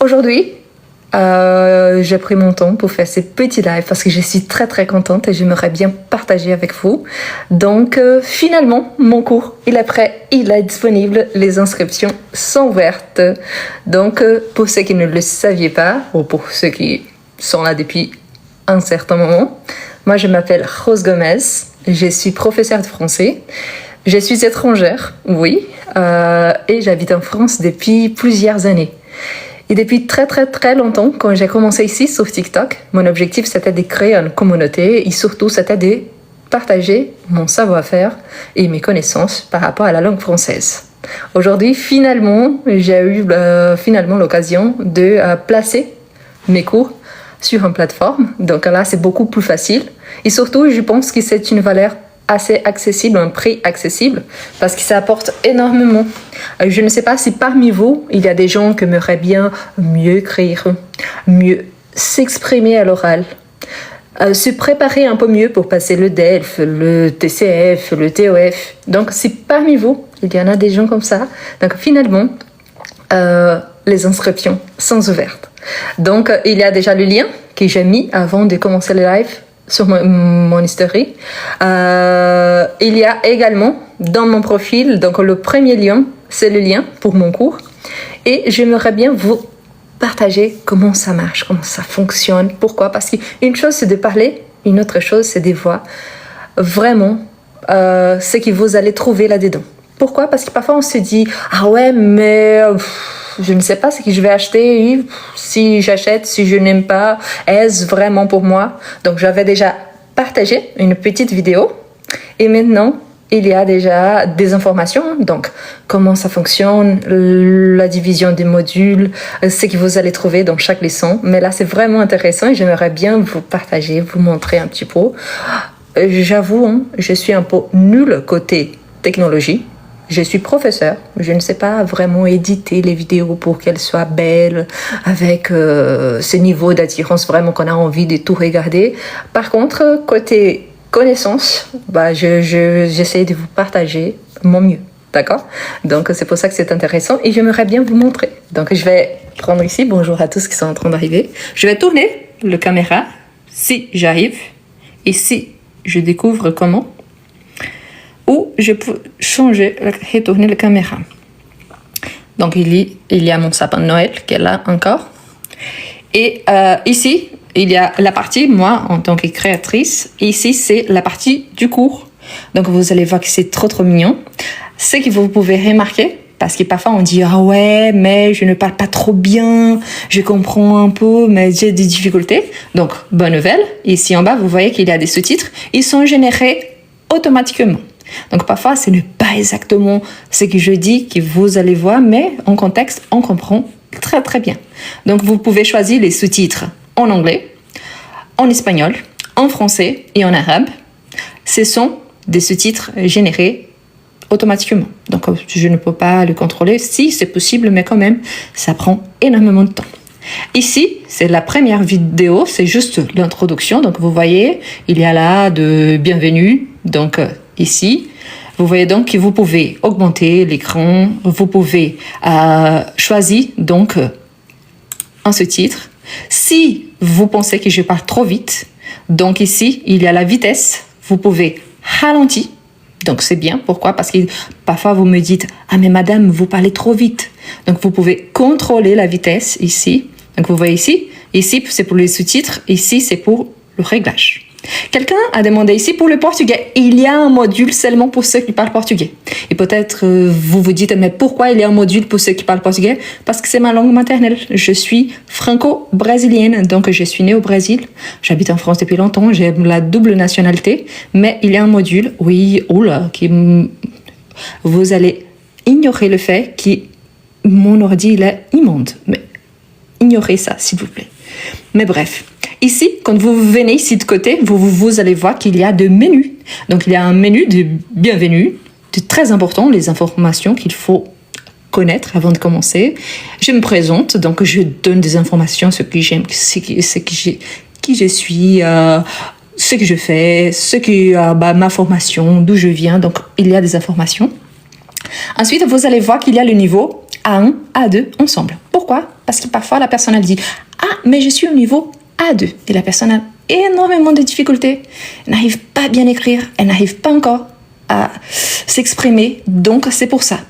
Aujourd'hui, j'ai pris mon temps pour faire ces petits lives parce que je suis très très contente et j'aimerais bien partager avec vous. Donc finalement, mon cours, il est prêt, il est disponible, les inscriptions sont ouvertes. Donc pour ceux qui ne le saviez pas, ou pour ceux qui sont là depuis un certain moment, moi je m'appelle Rose Gomez, je suis professeure de français. Je suis étrangère, oui, et j'habite en France depuis plusieurs années. Et depuis très très très longtemps, quand j'ai commencé ici sur TikTok, mon objectif c'était de créer une communauté et surtout c'était de partager mon savoir-faire et mes connaissances par rapport à la langue française. Aujourd'hui, finalement, j'ai eu finalement l'occasion de placer mes cours sur une plateforme. Donc là, c'est beaucoup plus facile. Et surtout, je pense que c'est une valeur assez accessible, un prix accessible, parce que ça apporte énormément. Je ne sais pas si parmi vous, il y a des gens qui aimeraient bien mieux écrire, mieux s'exprimer à l'oral, se préparer un peu mieux pour passer le DELF, le TCF, le TOF. Donc, si parmi vous, il y en a des gens comme ça, donc finalement, les inscriptions sont ouvertes. Donc, il y a déjà le lien que j'ai mis avant de commencer le live sur mon history. Il y a également dans mon profil, donc le premier lien, c'est le lien pour mon cours. Et j'aimerais bien vous partager comment ça marche, comment ça fonctionne. Pourquoi? Parce qu'une chose, c'est de parler, une autre chose, c'est de voir vraiment ce que vous allez trouver là-dedans. Pourquoi? Parce que parfois, on se dit « Ah ouais, mais je ne sais pas ce que je vais acheter. Si j'achète, si je n'aime pas, est-ce vraiment pour moi ?» Donc, j'avais déjà partagé une petite vidéo. Et maintenant, il y a déjà des informations. Donc, comment ça fonctionne, la division des modules, ce que vous allez trouver dans chaque leçon. Mais là, c'est vraiment intéressant et j'aimerais bien vous partager, vous montrer un petit peu. J'avoue, je suis un peu nulle côté technologie. Je suis professeur, je ne sais pas vraiment éditer les vidéos pour qu'elles soient belles, avec ce niveau d'attirance vraiment qu'on a envie de tout regarder. Par contre, côté connaissance, j'essaie de vous partager mon mieux, d'accord? Donc c'est pour ça que c'est intéressant et j'aimerais bien vous montrer. Donc je vais prendre ici, bonjour à tous qui sont en train d'arriver. Je vais tourner la caméra si j'arrive et si je découvre comment. Ou je peux retourner la caméra. Donc, il y a mon sapin de Noël qui est là encore. Et ici, il y a la partie, moi, en tant que créatrice. Et ici, c'est la partie du cours. Donc, vous allez voir que c'est trop, trop mignon. Ce que vous pouvez remarquer, parce que parfois, on dit « Ah ouais, mais je ne parle pas trop bien, je comprends un peu, mais j'ai des difficultés. » Donc, bonne nouvelle. Ici en bas, vous voyez qu'il y a des sous-titres. Ils sont générés automatiquement. Donc parfois, ce n'est pas exactement ce que je dis que vous allez voir, mais en contexte, on comprend très très bien. Donc vous pouvez choisir les sous-titres en anglais, en espagnol, en français et en arabe. Ce sont des sous-titres générés automatiquement. Donc je ne peux pas le contrôler si c'est possible, mais quand même, ça prend énormément de temps. Ici, c'est la première vidéo, c'est juste l'introduction. Donc vous voyez, il y a là de bienvenue. Donc ici, vous voyez donc que vous pouvez augmenter l'écran, vous pouvez choisir donc un sous-titre. Si vous pensez que je parle trop vite, donc ici, il y a la vitesse, vous pouvez ralentir. Donc c'est bien, pourquoi? Parce que parfois vous me dites « Ah mais madame, vous parlez trop vite ». Donc vous pouvez contrôler la vitesse ici. Donc vous voyez ici c'est pour les sous-titres, ici c'est pour le réglage. Quelqu'un a demandé ici pour le portugais, il y a un module seulement pour ceux qui parlent portugais. Et peut-être vous vous dites, mais pourquoi il y a un module pour ceux qui parlent portugais? Parce que c'est ma langue maternelle. Je suis franco-brésilienne, donc je suis née au Brésil. J'habite en France depuis longtemps, j'ai la double nationalité. Mais il y a un module, oui, vous allez ignorer le fait que mon ordi il est immonde. Mais ignorez ça, s'il vous plaît. Mais bref. Ici, quand vous venez ici de côté, vous allez voir qu'il y a des menus. Donc, il y a un menu de bienvenue, de très important, les informations qu'il faut connaître avant de commencer. Je me présente, donc je donne des informations, ce que j'aime, qui je suis, ce que je fais, ma formation, d'où je viens. Donc, il y a des informations. Ensuite, vous allez voir qu'il y a le niveau A1, A2 ensemble. Pourquoi? Parce que parfois, la personne, elle dit « Ah, mais je suis au niveau A2. » Et la personne a énormément de difficultés. Elle n'arrive pas à bien écrire. Elle n'arrive pas encore à s'exprimer. Donc, c'est pour ça.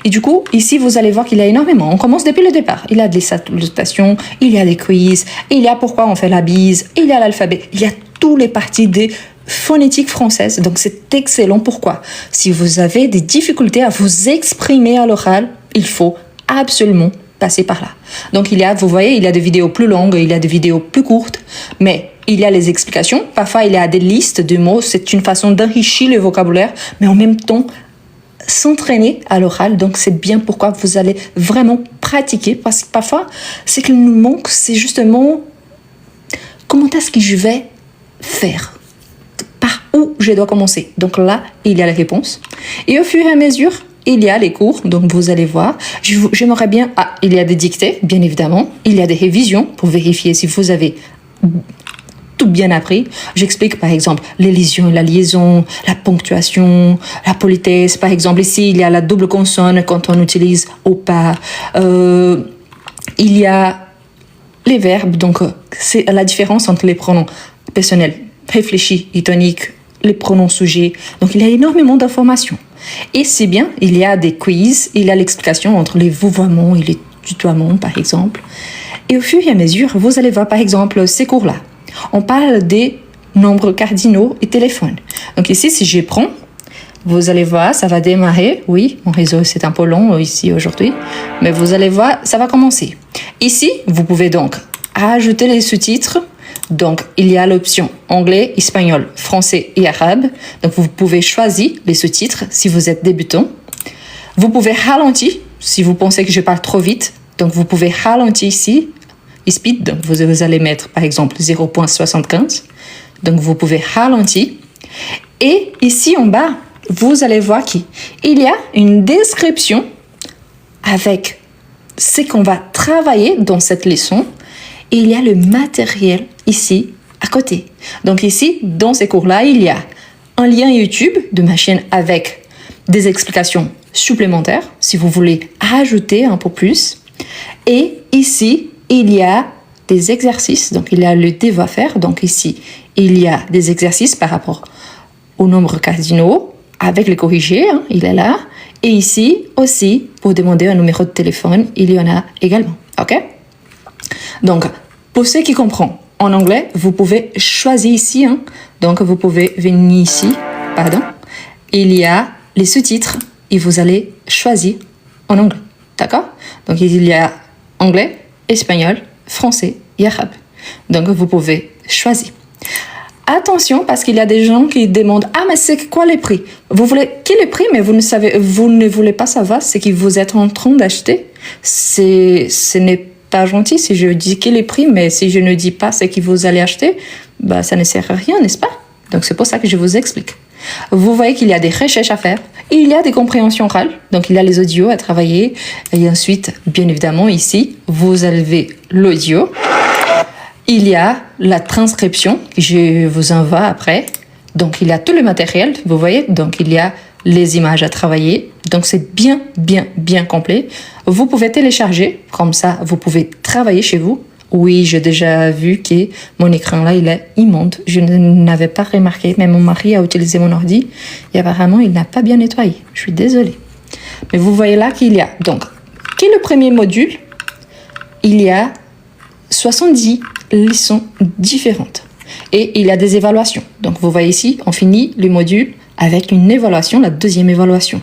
Et du coup, ici, vous allez voir qu'il y a énormément. On commence depuis le départ. Il y a des salutations, il y a des quiz, il y a pourquoi on fait la bise, il y a l'alphabet, il y a toutes les parties des phonétiques françaises. Donc, c'est excellent. Pourquoi? Si vous avez des difficultés à vous exprimer à l'oral, il faut absolument passer par là. Donc, vous voyez, il y a des vidéos plus longues, il y a des vidéos plus courtes, mais il y a les explications. Parfois, il y a des listes de mots. C'est une façon d'enrichir le vocabulaire, mais en même temps, s'entraîner à l'oral. Donc, c'est bien pourquoi vous allez vraiment pratiquer. Parce que parfois, ce qu'il nous manque, c'est justement comment est-ce que je vais faire? Par où je dois commencer? Donc là, il y a la réponse. Et au fur et à mesure, il y a les cours. Donc, vous allez voir. J'aimerais bien... Ah, il y a des dictées, bien évidemment. Il y a des révisions pour vérifier si vous avez tout bien appris. J'explique par exemple l'élision, la liaison, la ponctuation, la politesse. Par exemple, ici, il y a la double consonne quand on utilise au pas. Il y a les verbes. Donc, c'est la différence entre les pronoms personnels réfléchis et toniques, les pronoms sujets. Donc, il y a énormément d'informations. Et c'est bien, il y a des quiz, il y a l'explication entre les vouvoiements et les tutoiements, par exemple. Et au fur et à mesure, vous allez voir, par exemple, ces cours-là. On parle des nombres cardinaux et téléphones. Donc ici, si je prends, vous allez voir, ça va démarrer. Oui, mon réseau, c'est un peu long ici aujourd'hui. Mais vous allez voir, ça va commencer. Ici, vous pouvez donc ajouter les sous-titres. Donc, il y a l'option anglais, espagnol, français et arabe. Donc, vous pouvez choisir les sous-titres si vous êtes débutant. Vous pouvez ralentir si vous pensez que je parle trop vite. Donc, vous pouvez ralentir ici. Speed, donc vous allez mettre par exemple 0.75. Donc, vous pouvez ralentir. Et ici en bas, vous allez voir qu'il y a une description avec ce qu'on va travailler dans cette leçon. Et il y a le matériel ici à côté. Donc ici, dans ces cours-là, il y a un lien YouTube de ma chaîne avec des explications supplémentaires, si vous voulez ajouter un peu plus. Et ici, il y a des exercices. Donc, il y a le devoir faire. Donc ici, il y a des exercices par rapport aux nombres cardinaux avec les corrigés. Il est là. Et ici aussi, pour demander un numéro de téléphone, il y en a également. OK? Donc, pour ceux qui comprennent en anglais, vous pouvez choisir ici. Donc, vous pouvez venir ici. Pardon. Il y a les sous-titres et vous allez choisir en anglais. D'accord? Donc, il y a anglais, espagnol, français et arabe. Donc, vous pouvez choisir. Attention, parce qu'il y a des gens qui demandent « Ah, mais c'est quoi les prix ?» Vous voulez quel est le prix, mais vous ne voulez pas savoir ce que vous êtes en train d'acheter. Ce n'est pas gentil si je dis quel est le prix, mais si je ne dis pas ce que vous allez acheter, bah, ça ne sert à rien, n'est-ce pas? Donc, c'est pour ça que je vous explique. Vous voyez qu'il y a des recherches à faire. Il y a des compréhensions orales. Donc, il y a les audios à travailler. Et ensuite, bien évidemment, ici, vous avez l'audio. Il y a la transcription que je vous envoie après. Donc, il y a tout le matériel, vous voyez. Donc, il y a les images à travailler. Donc, c'est bien, bien, bien complet. Vous pouvez télécharger. Comme ça, vous pouvez travailler chez vous. Oui, j'ai déjà vu que mon écran là, il est immonde. Je n'avais pas remarqué, mais mon mari a utilisé mon ordi et apparemment, il n'a pas bien nettoyé. Je suis désolée. Mais vous voyez là qu'il y a, donc, quel est le premier module? Il y a 70 leçons différentes. Et il y a des évaluations. Donc, vous voyez ici, on finit le module avec une évaluation, la deuxième évaluation.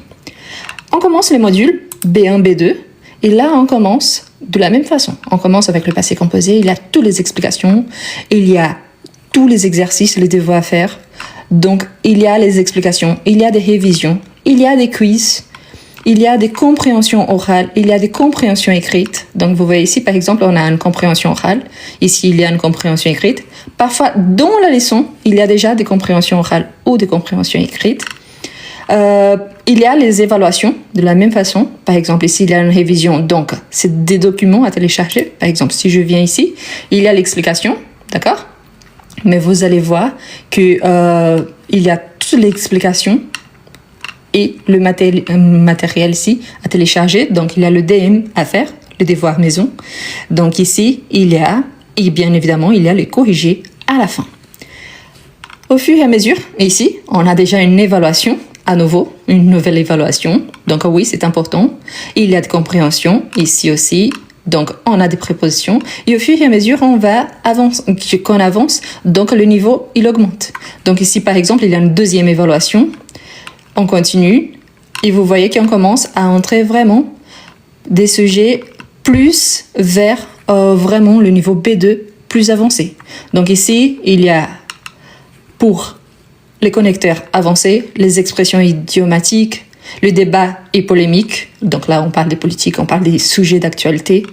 On commence les modules B1, B2. Et là, on commence de la même façon. On commence avec le passé composé. Il y a toutes les explications. Il y a tous les exercices, les devoirs à faire. Donc, il y a les explications. Il y a des révisions. Il y a des quiz. Il y a des compréhensions orales. Il y a des compréhensions écrites. Donc, vous voyez ici, par exemple, on a une compréhension orale. Ici, il y a une compréhension écrite. Parfois, dans la leçon, il y a déjà des compréhensions orales ou des compréhensions écrites. Il y a les évaluations de la même façon. Par exemple, ici, il y a une révision. Donc, c'est des documents à télécharger. Par exemple, si je viens ici, il y a l'explication. D'accord? Mais vous allez voir qu'il y a toute l'explication et le matériel ici à télécharger. Donc, il y a le DM à faire, le devoir maison. Donc, ici, il y a, et bien évidemment, il y a les corrigés à la fin. Au fur et à mesure, ici, on a déjà une évaluation, à nouveau, une nouvelle évaluation. Donc, oui, c'est important. Il y a de compréhension, ici aussi. Donc, on a des prépositions. Et au fur et à mesure, qu'on avance, donc le niveau, il augmente. Donc, ici, par exemple, il y a une deuxième évaluation. On continue. Et vous voyez qu'on commence à entrer vraiment des sujets plus vers vraiment le niveau B2 plus avancé. Donc, ici, il y a pour les connecteurs avancés, les expressions idiomatiques, le débat et polémique. Donc là, on parle des politiques, on parle des sujets d'actualité.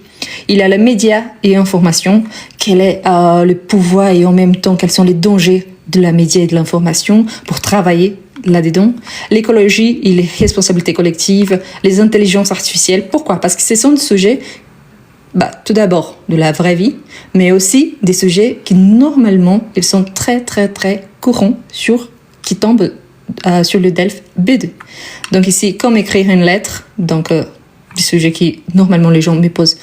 Il y a les médias et information. Quel est le pouvoir et en même temps, quels sont les dangers de la média et de l'information pour travailler là-dedans. L'écologie et les responsabilités collectives, les intelligences artificielles. Pourquoi? Parce que ce sont des sujets, tout d'abord, de la vraie vie, mais aussi des sujets qui, normalement, ils sont très, très, très courants qui tombent sur le DELF B2. Donc ici, comme écrire une lettre, donc des sujets qui, normalement, les gens me posent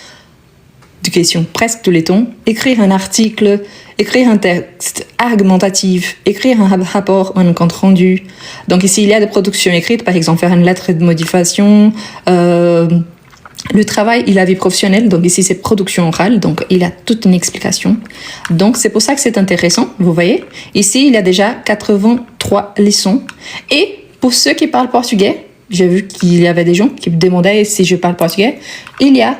des questions presque tous les temps, écrire un article, écrire un texte argumentatif, écrire un rapport, un compte rendu. Donc ici, il y a des productions écrites, par exemple, faire une lettre de modification, le travail et la vie professionnelle, donc ici c'est production orale, donc il y a toute une explication. Donc c'est pour ça que c'est intéressant, vous voyez. Ici il y a déjà 83 leçons. Et pour ceux qui parlent portugais, j'ai vu qu'il y avait des gens qui me demandaient si je parle portugais, il y a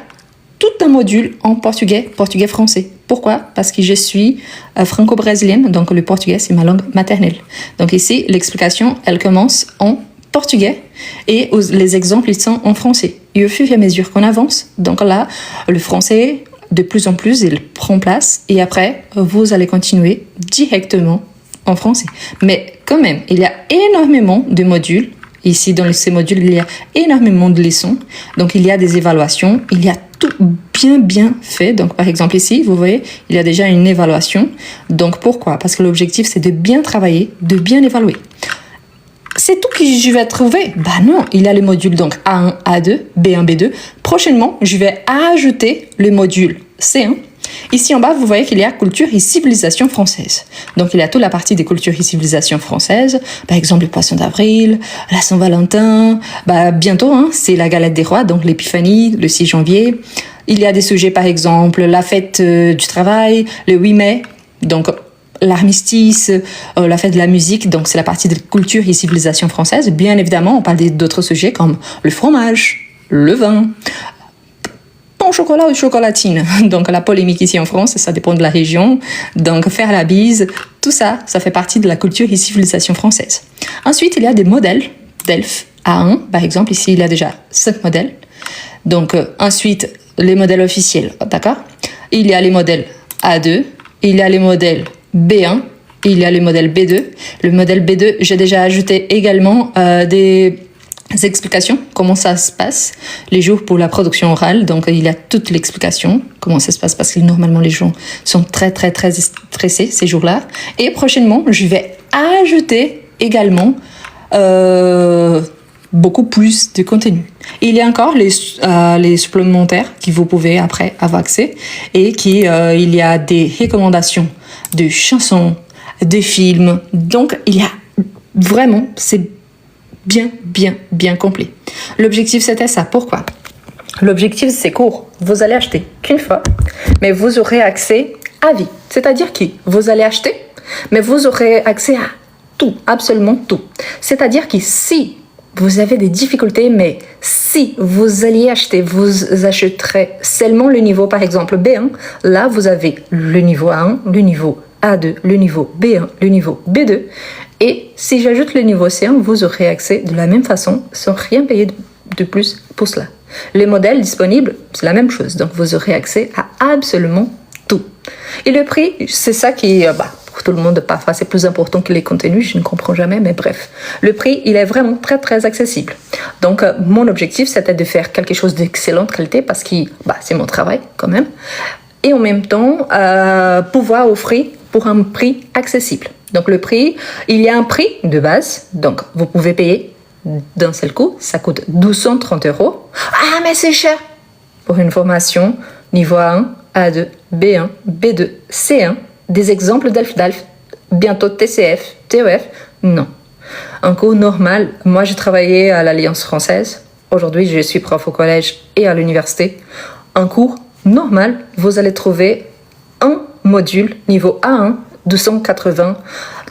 tout un module en portugais-français. Pourquoi? Parce que je suis franco-brésilienne, donc le portugais c'est ma langue maternelle. Donc ici l'explication, elle commence en portugais et les exemples ils sont en français. Et au fur et à mesure qu'on avance, donc là, le français, de plus en plus, il prend place et après, vous allez continuer directement en français. Mais quand même, il y a énormément de modules. Ici, dans ces modules, il y a énormément de leçons. Donc, il y a des évaluations, il y a tout bien fait. Donc, par exemple, ici, vous voyez, il y a déjà une évaluation. Donc, pourquoi? Parce que l'objectif, c'est de bien travailler, de bien évaluer. C'est tout que je vais trouver? Non, il y a les modules donc A1, A2, B1, B2. Prochainement, je vais ajouter le module C1. Ici en bas, vous voyez qu'il y a culture et civilisation française. Donc il y a toute la partie des cultures et civilisations françaises. Par exemple, le poisson d'avril, la Saint-Valentin. Bientôt, c'est la galette des rois, donc l'épiphanie, le 6 janvier. Il y a des sujets, par exemple, la fête du travail, le 8 mai. Donc l'armistice, la fête de la musique, donc c'est la partie de culture et civilisation française. Bien évidemment, on parle d'autres sujets comme le fromage, le vin, pain au chocolat ou chocolatine. Donc la polémique ici en France, ça dépend de la région. Donc faire la bise, tout ça, ça fait partie de la culture et civilisation française. Ensuite, il y a des modèles DELF A1, par exemple. Ici, il y a déjà 5 modèles. Donc ensuite, les modèles officiels, d'accord? Il y a les modèles A2, il y a les modèles B1, il y a le modèle B2. Le modèle B2, j'ai déjà ajouté également des explications, comment ça se passe, les jours pour la production orale. Donc, il y a toute l'explication, comment ça se passe, parce que normalement, les gens sont très, très, très stressés ces jours-là. Et prochainement, je vais ajouter également beaucoup plus de contenu. Il y a encore les supplémentaires que vous pouvez après avoir accès et il y a des recommandations de chansons, de films. Donc, il y a vraiment, c'est bien complet. L'objectif, c'était ça. Pourquoi? L'objectif, c'est court. Vous allez acheter qu'une fois, mais vous aurez accès à vie. C'est-à-dire que vous allez acheter, mais vous aurez accès à tout, absolument tout. C'est-à-dire que si vous avez des difficultés, mais si vous alliez acheter, vous achèterez seulement le niveau, par exemple, B1. Là, vous avez le niveau A1, le niveau A2, le niveau B1, le niveau B2. Et si j'ajoute le niveau C1, vous aurez accès de la même façon, sans rien payer de plus pour cela. Les modèles disponibles, c'est la même chose. Donc, vous aurez accès à absolument tout. Et le prix, c'est ça qui pour tout le monde, parfois, c'est plus important que les contenus. Je ne comprends jamais, mais bref. Le prix, il est vraiment très, très accessible. Donc, mon objectif, c'était de faire quelque chose d'excellente qualité parce que c'est mon travail, quand même. Et en même temps, pouvoir offrir pour un prix accessible. Donc, le prix, il y a un prix de base. Donc, vous pouvez payer d'un seul coup, ça coûte 1230 euros. Ah, mais c'est cher! Pour une formation niveau A1, A2, B1, B2, C1, des exemples d'ELF, bientôt TCF, TEF, non. Un cours normal, moi j'ai travaillé à l'Alliance française, aujourd'hui je suis prof au collège et à l'université. Un cours normal, vous allez trouver un module niveau A1, 280,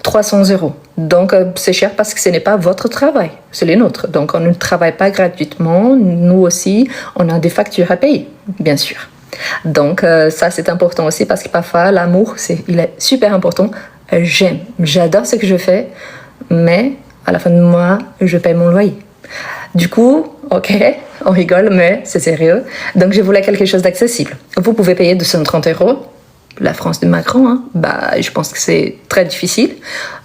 300 euros. Donc c'est cher parce que ce n'est pas votre travail, c'est les nôtres. Donc on ne travaille pas gratuitement, nous aussi on a des factures à payer, bien sûr. Donc ça c'est important aussi parce que parfois l'amour, il est super important. J'adore ce que je fais, mais à la fin de mois, je paye mon loyer. Du coup, ok, on rigole, mais c'est sérieux. Donc je voulais quelque chose d'accessible. Vous pouvez payer 230 euros. La France de Macron, hein, je pense que c'est très difficile.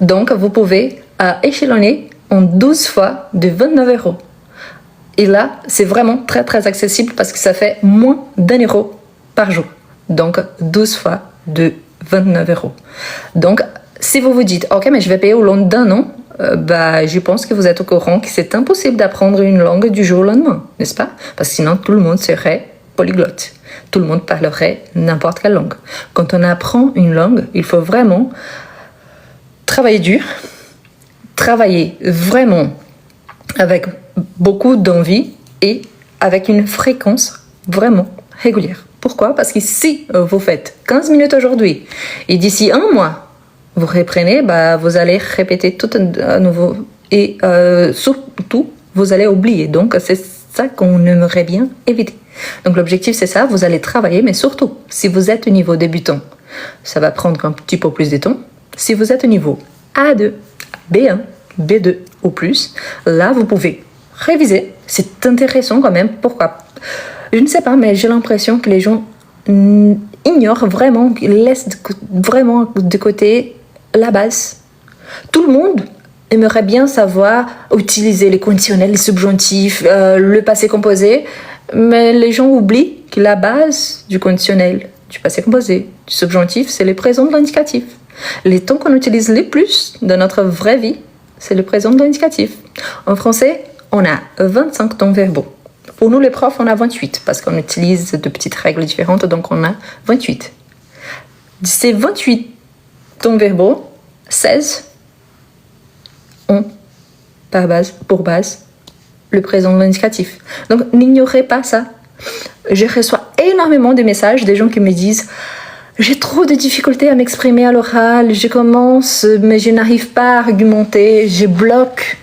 Donc vous pouvez échelonner en 12 fois de 29 euros. Et là, c'est vraiment très très accessible parce que ça fait moins d'1 € par jour. Donc 12 fois de 29 euros. Donc si vous vous dites, ok, mais je vais payer au long d'un an, je pense que vous êtes au courant que c'est impossible d'apprendre une langue du jour au lendemain, n'est-ce pas? Parce que sinon tout le monde serait polyglotte. Tout le monde parlerait n'importe quelle langue. Quand on apprend une langue, il faut vraiment travailler dur, travailler vraiment avec beaucoup d'envie et avec une fréquence vraiment régulière. Pourquoi? Parce que si vous faites 15 minutes aujourd'hui et d'ici un mois, vous reprenez, vous allez répéter tout à nouveau et surtout, vous allez oublier. Donc, c'est ça qu'on aimerait bien éviter. Donc, l'objectif, c'est ça. Vous allez travailler, mais surtout, si vous êtes au niveau débutant, ça va prendre un petit peu plus de temps. Si vous êtes au niveau A2, B1, B2 ou plus, là, vous pouvez réviser. C'est intéressant quand même. Pourquoi? Je ne sais pas, mais j'ai l'impression que les gens ignorent vraiment, laissent vraiment de côté la base. Tout le monde aimerait bien savoir utiliser les conditionnels, les subjonctifs, le passé composé, mais les gens oublient que la base du conditionnel, du passé composé, du subjonctif, c'est le présent de l'indicatif. Les temps qu'on utilise les plus dans notre vraie vie, c'est le présent de l'indicatif. En français, on a 25 temps verbaux. Pour nous, les profs, on a 28, parce qu'on utilise de petites règles différentes, donc on a 28. De ces 28 temps verbaux, 16 ont pour base le présent de l'indicatif. Donc, n'ignorez pas ça. Je reçois énormément de messages des gens qui me disent « J'ai trop de difficultés à m'exprimer à l'oral, je commence, mais je n'arrive pas à argumenter, je bloque. »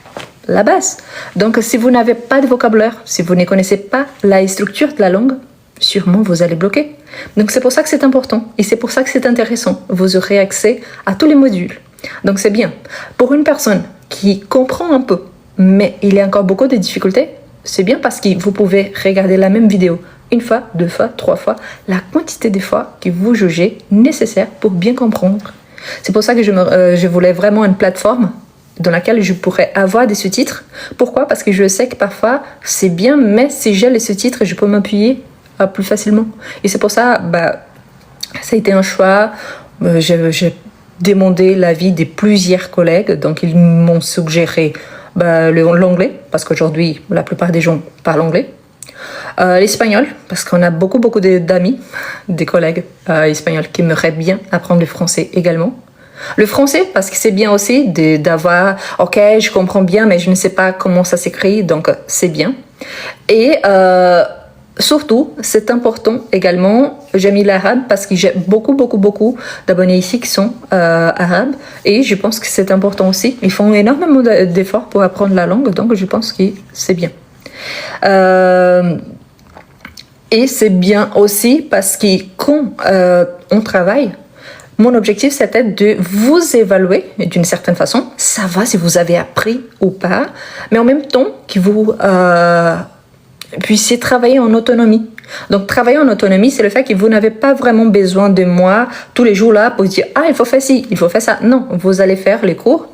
La base. Donc, si vous n'avez pas de vocabulaire, si vous ne connaissez pas la structure de la langue, sûrement vous allez bloquer. Donc, c'est pour ça que c'est important et c'est pour ça que c'est intéressant. Vous aurez accès à tous les modules. Donc, c'est bien. Pour une personne qui comprend un peu, mais il y a encore beaucoup de difficultés, c'est bien parce que vous pouvez regarder la même vidéo une fois, deux fois, trois fois, la quantité de fois que vous jugez nécessaire pour bien comprendre. C'est pour ça que je voulais vraiment une plateforme dans laquelle je pourrais avoir des sous-titres. Pourquoi? Parce que je sais que parfois, c'est bien, mais si j'ai les sous-titres, je peux m'appuyer plus facilement. Et c'est pour ça, ça a été un choix. J'ai demandé l'avis de plusieurs collègues, donc ils m'ont suggéré l'anglais, parce qu'aujourd'hui, la plupart des gens parlent anglais. L'espagnol, parce qu'on a beaucoup d'amis, des collègues espagnols qui aimeraient bien apprendre le français également. Le français, parce que c'est bien aussi d'avoir, ok, je comprends bien, mais je ne sais pas comment ça s'écrit, donc c'est bien. Et surtout, c'est important également, j'ai mis l'arabe parce que j'ai beaucoup d'abonnés ici qui sont arabes, et je pense que c'est important aussi. Ils font énormément d'efforts pour apprendre la langue, donc je pense que c'est bien. Et c'est bien aussi parce que quand on travaille, mon objectif, c'était de vous évaluer d'une certaine façon, savoir si vous avez appris ou pas, mais en même temps que vous puissiez travailler en autonomie. Donc, travailler en autonomie, c'est le fait que vous n'avez pas vraiment besoin de moi tous les jours là pour dire « Ah, il faut faire ci, il faut faire ça ». Non, vous allez faire les cours.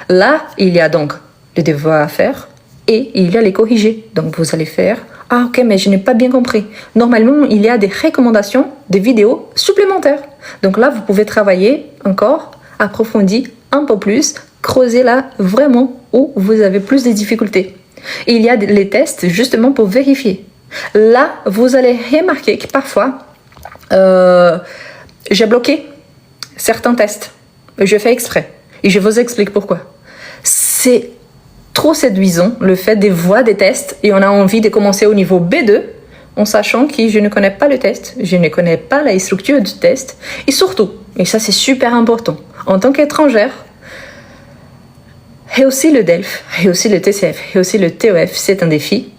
Là, il y a donc les devoirs à faire et il y a les corriger. Donc, vous allez faire « Ah, ok, mais je n'ai pas bien compris ». Normalement, il y a des recommandations, des vidéos supplémentaires. Donc là, vous pouvez travailler encore, approfondir un peu plus, creuser là vraiment où vous avez plus de difficultés. Il y a les tests justement pour vérifier. Là, vous allez remarquer que parfois, j'ai bloqué certains tests. Je fais exprès. Et je vous explique pourquoi. C'est trop séduisant le fait de voir des tests et on a envie de commencer au niveau B2 en sachant que je ne connais pas le test, je ne connais pas la structure du test et surtout, et ça c'est super important, en tant qu'étrangère, et aussi le DELF, et aussi le TCF, et aussi le TOEF, c'est un défi.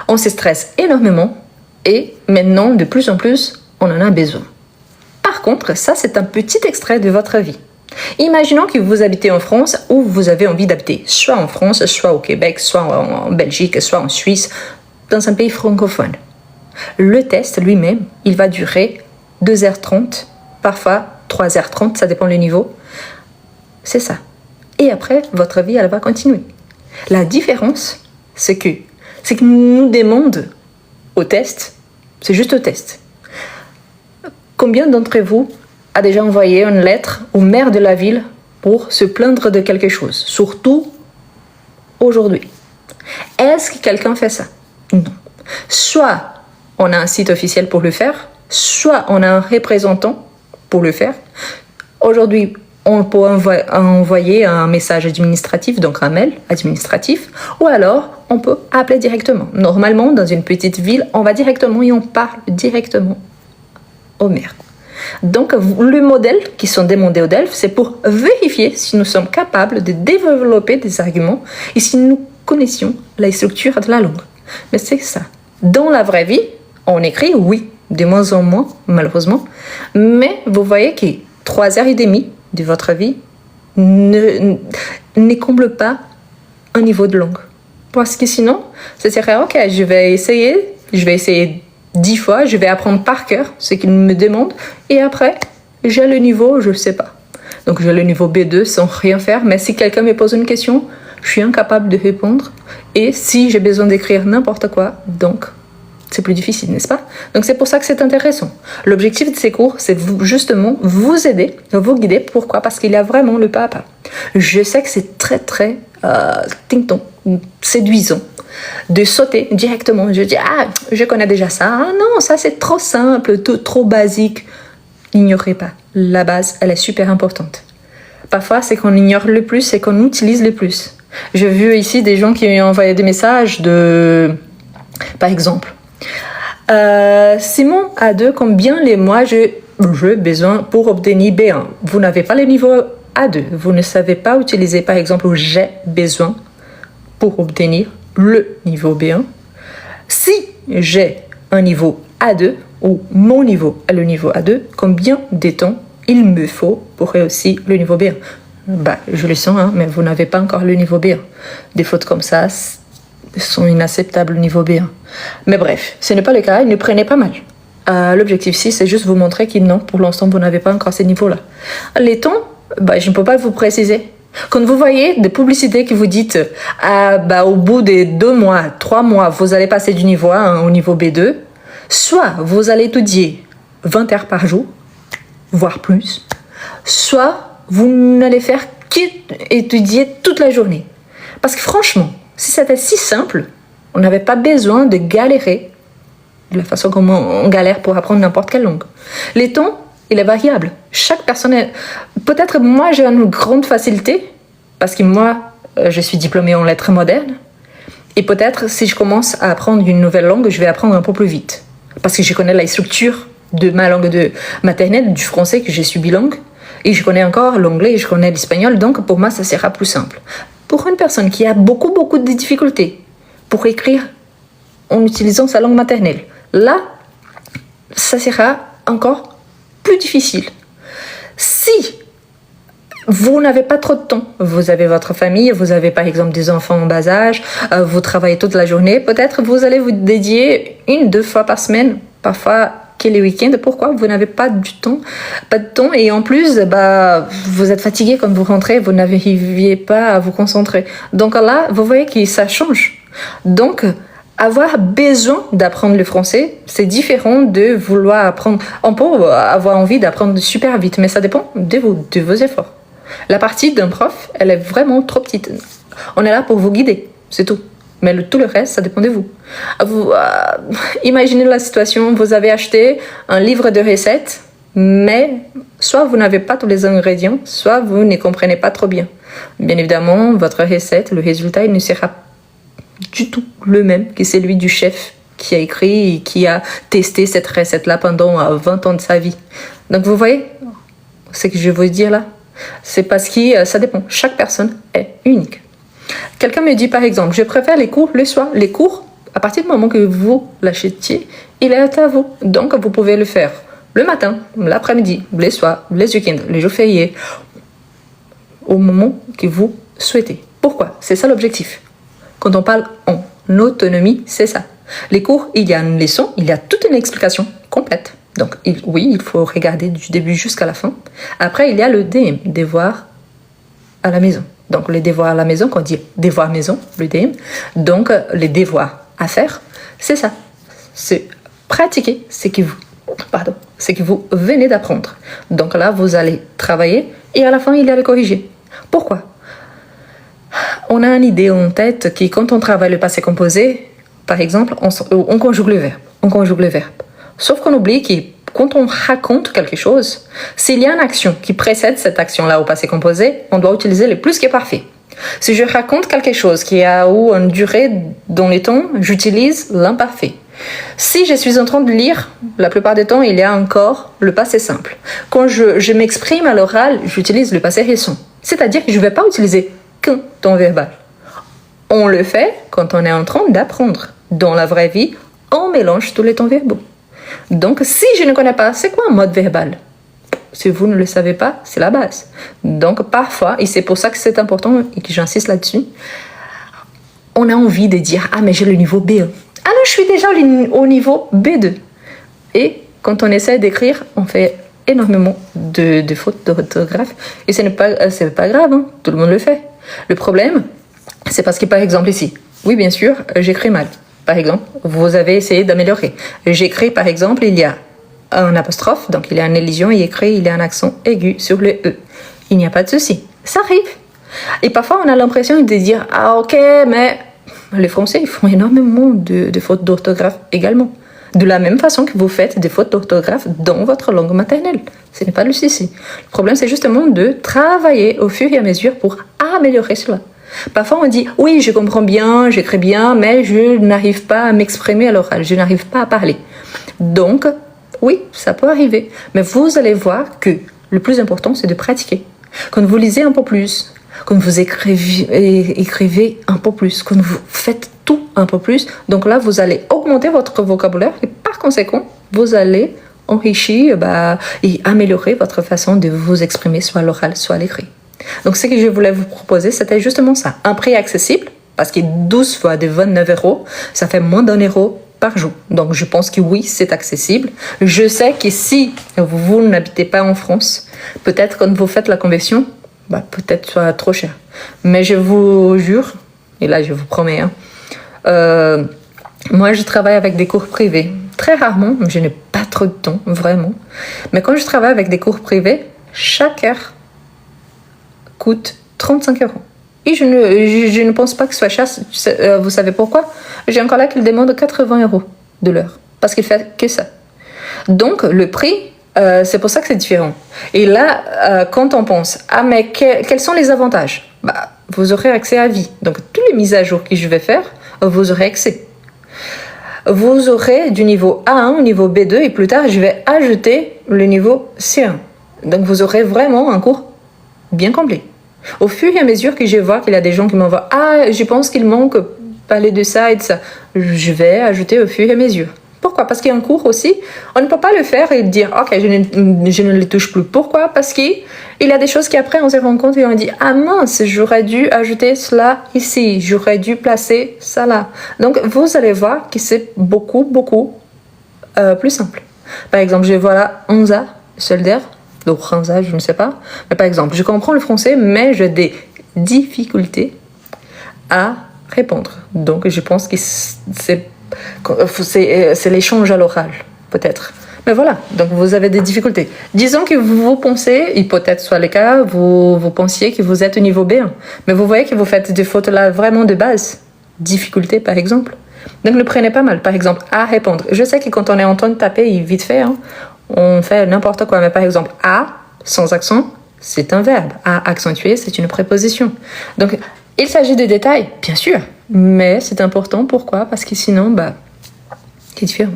On se stresse énormément et maintenant, de plus en plus, on en a besoin. Par contre, ça c'est un petit extrait de votre vie. Imaginons que vous habitez en France ou vous avez envie d'habiter soit en France, soit au Québec, soit en Belgique, soit en Suisse, dans un pays francophone. Le test lui-même, il va durer 2h30, parfois 3h30, ça dépend du niveau. C'est ça. Et après, votre vie, elle va continuer. La différence, c'est que nous demande au test, c'est juste au test. Combien d'entre vous a déjà envoyé une lettre au maire de la ville pour se plaindre de quelque chose, surtout aujourd'hui? Est-ce que quelqu'un fait ça? Non. Soit on a un site officiel pour le faire, soit on a un représentant pour le faire. Aujourd'hui, on peut envoyer un message administratif, donc un mail administratif, ou alors on peut appeler directement. Normalement, dans une petite ville, on va directement et on parle directement au maire. Donc, le modèle qui sont demandés au DELF, c'est pour vérifier si nous sommes capables de développer des arguments et si nous connaissions la structure de la langue. Mais c'est ça. Dans la vraie vie, on écrit oui, de moins en moins, malheureusement. Mais vous voyez que 3h30 de votre vie ne comble pas un niveau de langue. Parce que sinon, ça serait ok, je vais essayer 10 fois, je vais apprendre par cœur ce qu'il me demande et après, j'ai le niveau, je ne sais pas. Donc j'ai le niveau B2 sans rien faire, mais si quelqu'un me pose une question, je suis incapable de répondre et si j'ai besoin d'écrire n'importe quoi, donc c'est plus difficile, n'est-ce pas? Donc c'est pour ça que c'est intéressant. L'objectif de ces cours, c'est justement vous aider, vous guider. Pourquoi? Parce qu'il y a vraiment le pas à pas. Je sais que c'est très très ting-tong, séduisant de sauter directement. Je dis, je connais déjà ça. Ah non, ça c'est trop simple, trop basique. N'ignorez pas. La base, elle est super importante. Parfois, c'est qu'on ignore le plus, c'est qu'on utilise le plus. J'ai vu ici des gens qui ont envoyé des messages par exemple, Simon A2, combien les mois j'ai besoin pour obtenir B1? Vous n'avez pas le niveau A2. Vous ne savez pas utiliser, par exemple, j'ai besoin pour obtenir le niveau B1. Si j'ai un niveau A2 ou mon niveau est le niveau A2, combien de temps il me faut pour réussir le niveau B1? Je le sens, mais vous n'avez pas encore le niveau B1. Des fautes comme ça sont inacceptables au niveau B1. Mais bref, ce n'est pas le cas, ne prenez pas mal. L'objectif ici, c'est juste vous montrer que non, pour l'instant, vous n'avez pas encore ces niveaux-là. Les temps, je ne peux pas vous préciser. Quand vous voyez des publicités qui vous disent au bout de 2 mois, 3 mois, vous allez passer du niveau A1 au niveau B2, soit vous allez étudier 20 heures par jour, voire plus, soit vous n'allez faire qu'étudier toute la journée. Parce que franchement, si c'était si simple, on n'avait pas besoin de galérer de la façon comme on galère pour apprendre n'importe quelle langue. Les temps, il est variable. Chaque personne est... Peut-être moi, j'ai une grande facilité, parce que moi, je suis diplômée en lettres modernes, et peut-être si je commence à apprendre une nouvelle langue, je vais apprendre un peu plus vite. Parce que je connais la structure de ma langue de maternelle, du français, que je suis bilingue, et je connais encore l'anglais et je connais l'espagnol, donc pour moi, ça sera plus simple. Pour une personne qui a beaucoup de difficultés pour écrire en utilisant sa langue maternelle, là, ça sera encore plus difficile. Si vous n'avez pas trop de temps, vous avez votre famille, vous avez par exemple des enfants en bas âge, vous travaillez toute la journée, peut-être vous allez vous dédier 1-2 fois par semaine, parfois que les week-ends. Pourquoi? Vous n'avez pas de temps et en plus, vous êtes fatigué quand vous rentrez, vous n'arriviez pas à vous concentrer. Donc là, vous voyez que ça change. Donc, avoir besoin d'apprendre le français, c'est différent de vouloir apprendre. On peut avoir envie d'apprendre super vite, mais ça dépend de vos efforts. La partie d'un prof, elle est vraiment trop petite. On est là pour vous guider, c'est tout. Mais tout le reste, ça dépend de vous. Imaginez la situation, vous avez acheté un livre de recettes, mais soit vous n'avez pas tous les ingrédients, soit vous ne comprenez pas trop bien. Bien évidemment, votre recette, le résultat, il ne sera du tout le même que celui du chef qui a écrit et qui a testé cette recette-là pendant 20 ans de sa vie. Donc vous voyez ce que je veux dire là? C'est parce que ça dépend. Chaque personne est unique. Quelqu'un me dit par exemple, je préfère les cours le soir. Les cours, à partir du moment que vous l'achetiez, il est à vous. Donc vous pouvez le faire le matin, l'après-midi, les soirs, les week-ends, les jours fériés, au moment que vous souhaitez. Pourquoi? C'est ça l'objectif. Quand on parle en autonomie, c'est ça. Les cours, il y a une leçon, il y a toute une explication complète. Donc oui, il faut regarder du début jusqu'à la fin. Après, il y a le DM, devoir à la maison. Donc les devoirs à la maison, quand on dit devoir maison, le DM, donc les devoirs à faire, c'est ça. C'est pratiquer ce que vous venez d'apprendre. Donc là, vous allez travailler et à la fin, il y a le corriger. Pourquoi? On a une idée en tête que quand on travaille le passé composé, par exemple, on conjugue le verbe. On conjugue le verbe. Sauf qu'on oublie que quand on raconte quelque chose, s'il y a une action qui précède cette action-là au passé composé, on doit utiliser le plus qui est parfait. Si je raconte quelque chose qui a eu une durée dans le temps, j'utilise l'imparfait. Si je suis en train de lire, la plupart du temps, il y a encore le passé simple. Quand je m'exprime à l'oral, j'utilise le passé récent. C'est-à-dire que je ne vais pas utiliser qu'un temps verbal. On le fait quand on est en train d'apprendre. Dans la vraie vie, on mélange tous les temps verbaux. Donc, si je ne connais pas, c'est quoi un mode verbal? Si vous ne le savez pas, c'est la base. Donc, parfois, et c'est pour ça que c'est important et que j'insiste là-dessus, on a envie de dire « Ah, mais j'ai le niveau B1. Ah non, je suis déjà au niveau B2. » Et quand on essaie d'écrire, on fait énormément de fautes d'orthographe. Et ce n'est pas grave, hein, tout le monde le fait. Le problème, c'est parce que, par exemple, ici, oui, bien sûr, j'écris mal. Par exemple, vous avez essayé d'améliorer. J'écris, par exemple, il y a un apostrophe, donc il y a une élision, il y a un accent aigu sur le E. Il n'y a pas de souci. Ça arrive. Et parfois, on a l'impression de dire « Ah, ok, mais les Français, ils font énormément de fautes d'orthographe également. » De la même façon que vous faites des fautes d'orthographe dans votre langue maternelle. Ce n'est pas le souci. Le problème, c'est justement de travailler au fur et à mesure pour améliorer cela. Parfois, on dit « Oui, je comprends bien, j'écris bien, mais je n'arrive pas à m'exprimer à l'oral, je n'arrive pas à parler. » Donc, oui, ça peut arriver. Mais vous allez voir que le plus important, c'est de pratiquer. Quand vous lisez un peu plus, quand vous écrivez un peu plus, quand vous faites tout un peu plus, donc là, vous allez augmenter votre vocabulaire et par conséquent, vous allez enrichir et améliorer votre façon de vous exprimer, soit à l'oral, soit à l'écrit. Donc, ce que je voulais vous proposer, c'était justement ça. Un prix accessible, parce que 12 fois de 29 €, ça fait moins d'1 € par jour. Donc, je pense que oui, c'est accessible. Je sais que si vous n'habitez pas en France, peut-être quand vous faites la conversion, peut-être soit trop cher. Mais je vous jure, et là, je vous promets, moi, je travaille avec des cours privés. Très rarement, je n'ai pas trop de temps, vraiment. Mais quand je travaille avec des cours privés, chaque heure coûte 35 €. Et je ne pense pas que ce soit cher. Vous savez pourquoi? J'ai un collègue qui demande 80 € de l'heure. Parce qu'il fait que ça. Donc, le prix, c'est pour ça que c'est différent. Et là, quand on pense, mais quels sont les avantages? Vous aurez accès à vie. Donc, toutes les mises à jour que je vais faire, vous aurez accès. Vous aurez du niveau A1 au niveau B2 et plus tard, je vais ajouter le niveau C1. Donc, vous aurez vraiment un cours bien complet. Au fur et à mesure que je vois qu'il y a des gens qui m'envoient « Ah, je pense qu'il manque parler de ça et de ça », je vais ajouter au fur et à mesure. Pourquoi? Parce qu'il y a un cours aussi, on ne peut pas le faire et dire « Ok, je ne le touche plus ». Pourquoi? Parce qu'il y a des choses qu'après on se rend compte et on dit « Ah mince, j'aurais dû ajouter cela ici, j'aurais dû placer ça là ». Donc vous allez voir que c'est beaucoup plus simple. Par exemple, je vois là Anza, soldaire. Donc, Ranza, je ne sais pas. Mais par exemple, je comprends le français, mais j'ai des difficultés à répondre. Donc, je pense que c'est l'échange à l'oral, peut-être. Mais voilà, donc vous avez des difficultés. Disons que vous pensez, et peut-être soit le cas, vous pensiez que vous êtes au niveau B1. Mais vous voyez que vous faites des fautes là vraiment de base. difficulté par exemple. Donc le prenez pas mal. Par exemple, à répondre. Je sais que quand on est en train de taper, vite fait, hein, on fait n'importe quoi. Mais par exemple, à sans accent, c'est un verbe. À accentuer, c'est une préposition. Donc il s'agit de détails, bien sûr. Mais c'est important. Pourquoi? Parce que sinon, c'est différent.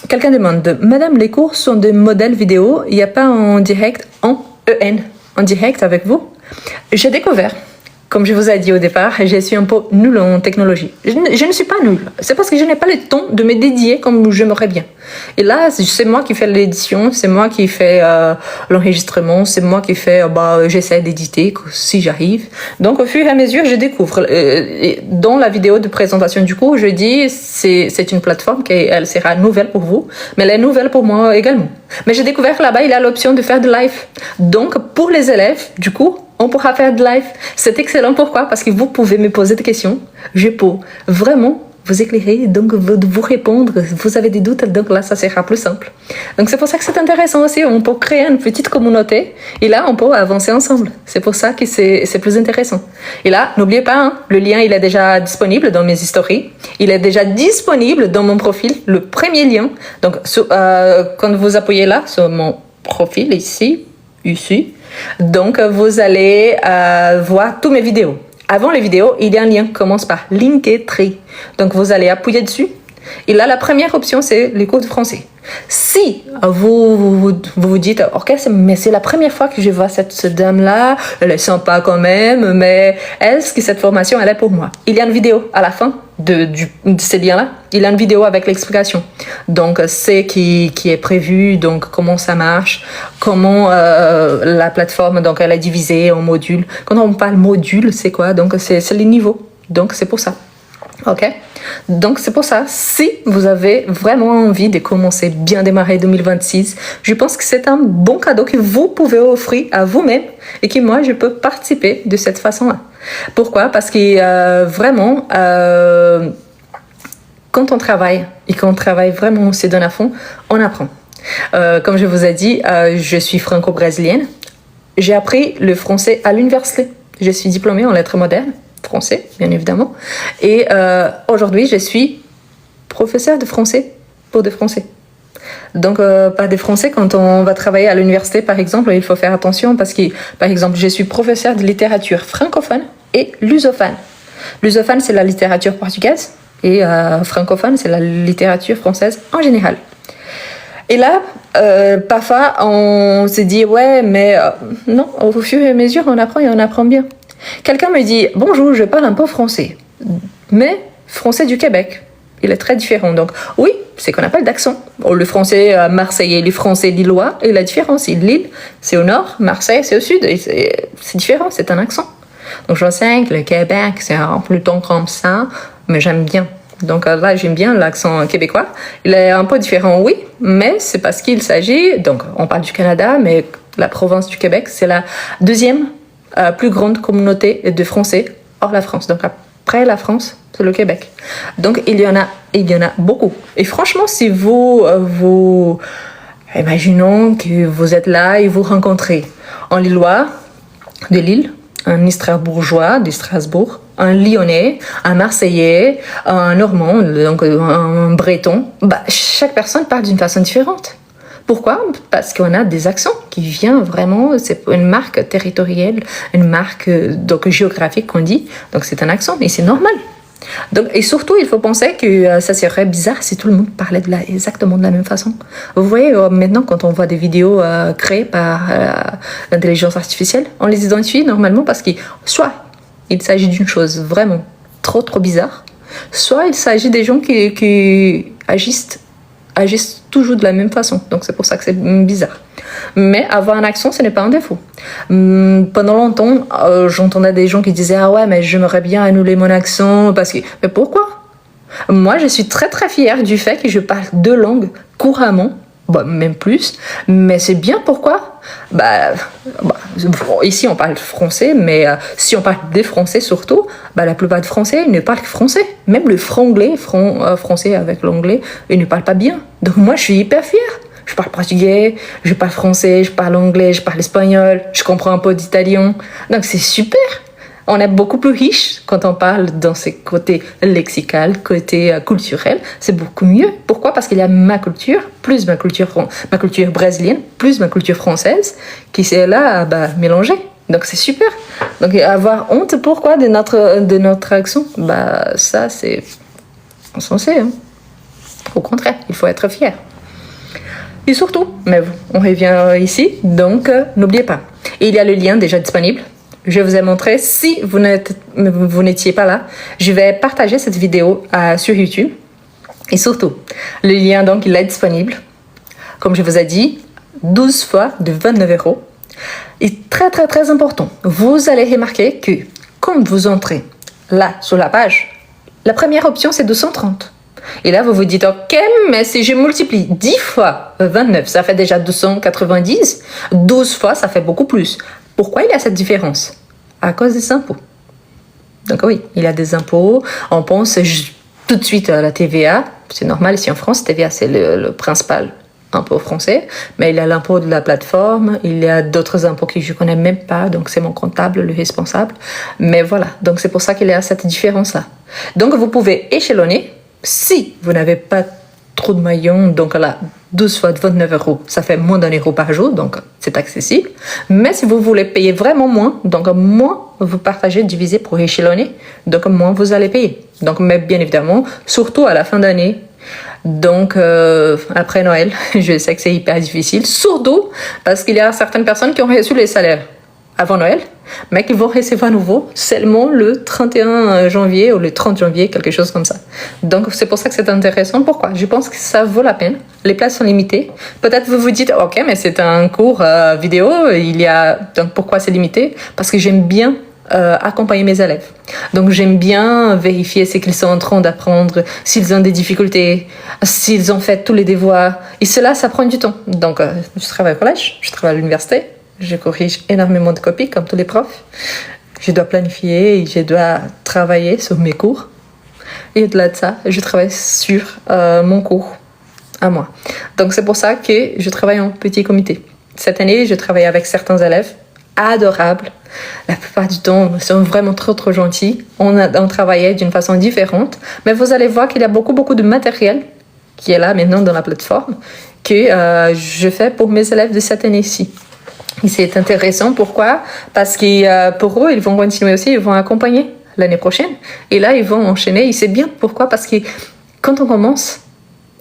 Quelqu'un demande, Madame, les cours sont des modèles vidéo, il n'y a pas en direct, en direct avec vous? J'ai découvert, comme je vous ai dit au départ, je suis un peu nulle en technologie. Je ne suis pas nulle, c'est parce que je n'ai pas le temps de me dédier comme j'aimerais bien. Et là, c'est moi qui fais l'édition, c'est moi qui fais l'enregistrement, c'est moi qui fais, j'essaie d'éditer si j'arrive. Donc au fur et à mesure, je découvre. Dans la vidéo de présentation du cours, je dis c'est une plateforme qui elle sera nouvelle pour vous, mais elle est nouvelle pour moi également. Mais j'ai découvert que là-bas, il y a l'option de faire de live. Donc pour les élèves du cours, on pourra faire de live. C'est excellent. Pourquoi? Parce que vous pouvez me poser des questions. Je peux vraiment vous éclairer, donc vous répondre. Vous avez des doutes, donc là, ça sera plus simple. Donc c'est pour ça que c'est intéressant aussi. On peut créer une petite communauté et là, on peut avancer ensemble. C'est pour ça que c'est plus intéressant. Et là, n'oubliez pas, hein, le lien, il est déjà disponible dans mes stories. Il est déjà disponible dans mon profil, le premier lien. Donc, quand vous appuyez là, sur mon profil ici, donc vous allez voir toutes mes vidéos. Avant les vidéos, il y a un lien qui commence par Linktree. Donc vous allez appuyer dessus. Et là, la première option, c'est les cours de français. Si vous dites, ok, mais c'est la première fois que je vois cette dame-là, elle est sympa quand même, mais est-ce que cette formation, elle est pour moi? Il y a une vidéo à la fin de ces liens-là. Il y a une vidéo avec l'explication. Donc, c'est qui est prévu, donc comment ça marche, comment la plateforme, donc elle est divisée en modules. Quand on parle module, c'est quoi? Donc, c'est les niveaux. Donc, c'est pour ça. Ok, donc c'est pour ça, si vous avez vraiment envie de commencer bien démarrer 2026, je pense que c'est un bon cadeau que vous pouvez offrir à vous-même et que moi je peux participer de cette façon-là. Pourquoi? Parce que vraiment, quand on travaille et qu'on travaille vraiment, on se donne à fond, on apprend. Comme je vous ai dit, je suis franco-brésilienne. J'ai appris le français à l'université. Je suis diplômée en lettres modernes. Français, bien évidemment. Et aujourd'hui, je suis professeure de français pour des Français. Donc, pas des Français, quand on va travailler à l'université, par exemple, il faut faire attention parce que, par exemple, je suis professeure de littérature francophone et lusophone. Lusophone, c'est la littérature portugaise et francophone, c'est la littérature française en général. Et là, parfois, on se dit, ouais, mais non, au fur et à mesure, on apprend et on apprend bien. Quelqu'un me dit « Bonjour, je parle un peu français. » Mais français du Québec, il est très différent. Donc oui, c'est qu'on appelle d'accent. Le français marseillais, le français lillois, et la différence, Lille, c'est au nord, Marseille, c'est au sud. Et c'est différent, c'est un accent. Donc je sais que le Québec, c'est un peu le ton comme ça, mais j'aime bien. Donc là, j'aime bien l'accent québécois. Il est un peu différent, oui, mais c'est parce qu'il s'agit... Donc on parle du Canada, mais la province du Québec, c'est la deuxième plus grande communauté de Français hors la France. Donc après la France, c'est le Québec. Donc il y en a beaucoup. Et franchement, si vous imaginons que vous êtes là et vous rencontrez un Lillois de Lille, un Strasbourgeois de Strasbourg, un Lyonnais, un Marseillais, un Normand, donc un Breton, chaque personne parle d'une façon différente. Pourquoi? Parce qu'on a des accents qui viennent vraiment, c'est une marque territoriale, une marque donc géographique qu'on dit, donc c'est un accent et c'est normal. Donc, et surtout, il faut penser que ça serait bizarre si tout le monde parlait exactement de la même façon. Vous voyez, maintenant, quand on voit des vidéos créées par l'intelligence artificielle, on les identifie normalement parce que soit il s'agit d'une chose vraiment trop bizarre, soit il s'agit des gens qui agissent toujours de la même façon. Donc c'est pour ça que c'est bizarre. Mais avoir un accent, ce n'est pas un défaut. Pendant longtemps, j'entendais des gens qui disaient « Ah ouais, mais j'aimerais bien annuler mon accent parce que... » Mais pourquoi? Moi, je suis très fière du fait que je parle deux langues couramment, même plus, mais c'est bien pourquoi. Ici, on parle français, mais si on parle des Français surtout, la plupart des Français ne parlent que français. Même le franglais, français avec l'anglais, ils ne parlent pas bien. Donc moi, je suis hyper fière. Je parle portugais, je parle français, je parle anglais, je parle espagnol, je comprends un peu d'italien. Donc c'est super. On est beaucoup plus riche quand on parle dans ces côtés lexical, côté culturel. C'est beaucoup mieux. Pourquoi? Parce qu'il y a ma culture, plus ma culture brésilienne, plus ma culture française, qui s'est là mélangée. Donc c'est super. Donc avoir honte, pourquoi, de notre accent? Ça, c'est insensé. Hein. Au contraire, il faut être fier. Et surtout, mais on revient ici, donc n'oubliez pas. Il y a le lien déjà disponible. Je vous ai montré, si vous n'étiez pas là, je vais partager cette vidéo sur YouTube. Et surtout, le lien, donc, il est disponible. Comme je vous ai dit, 12 fois de 29 €. Et très, très, très important, vous allez remarquer que quand vous entrez là, sur la page, la première option, c'est 230. Et là, vous vous dites, ok, mais si je multiplie 10 fois 29, ça fait déjà 290. 12 fois, ça fait beaucoup plus. Pourquoi il y a cette différence? À cause des impôts. Donc oui, il y a des impôts. On pense tout de suite à la TVA. C'est normal, ici en France, TVA, c'est le principal impôt français. Mais il y a l'impôt de la plateforme. Il y a d'autres impôts que je ne connais même pas. Donc c'est mon comptable, le responsable. Mais voilà, donc c'est pour ça qu'il y a cette différence-là. Donc vous pouvez échelonner. Si vous n'avez pas trop de maillons, donc là, 12 fois 29 €, ça fait moins d'1 € par jour, donc c'est accessible. Mais si vous voulez payer vraiment moins, donc moins vous partagez, divisez pour échelonner, donc moins vous allez payer. Donc, mais bien évidemment, surtout à la fin d'année, donc après Noël, je sais que c'est hyper difficile, surtout parce qu'il y a certaines personnes qui ont reçu les salaires avant Noël, mais qui vont recevoir à nouveau seulement le 31 janvier ou le 30 janvier, quelque chose comme ça. Donc, c'est pour ça que c'est intéressant. Pourquoi? Je pense que ça vaut la peine. Les places sont limitées. Peut-être vous vous dites, ok, mais c'est un cours vidéo, donc pourquoi c'est limité? Parce que j'aime bien accompagner mes élèves. Donc, j'aime bien vérifier ce qu'ils sont en train d'apprendre, s'ils ont des difficultés, s'ils ont fait tous les devoirs. Et cela, ça prend du temps. Donc, je travaille au collège, je travaille à l'université. Je corrige énormément de copies, comme tous les profs. Je dois planifier et je dois travailler sur mes cours. Et au-delà de ça, je travaille sur mon cours à moi. Donc, c'est pour ça que je travaille en petit comité. Cette année, je travaille avec certains élèves adorables. La plupart du temps, ils sont vraiment trop, trop gentils. On travaillait d'une façon différente. Mais vous allez voir qu'il y a beaucoup, beaucoup de matériel qui est là maintenant dans la plateforme que je fais pour mes élèves de cette année-ci. Et c'est intéressant, pourquoi? Parce que pour eux, ils vont continuer aussi, ils vont accompagner l'année prochaine. Et là, ils vont enchaîner. Et c'est bien, pourquoi? Parce que quand on commence,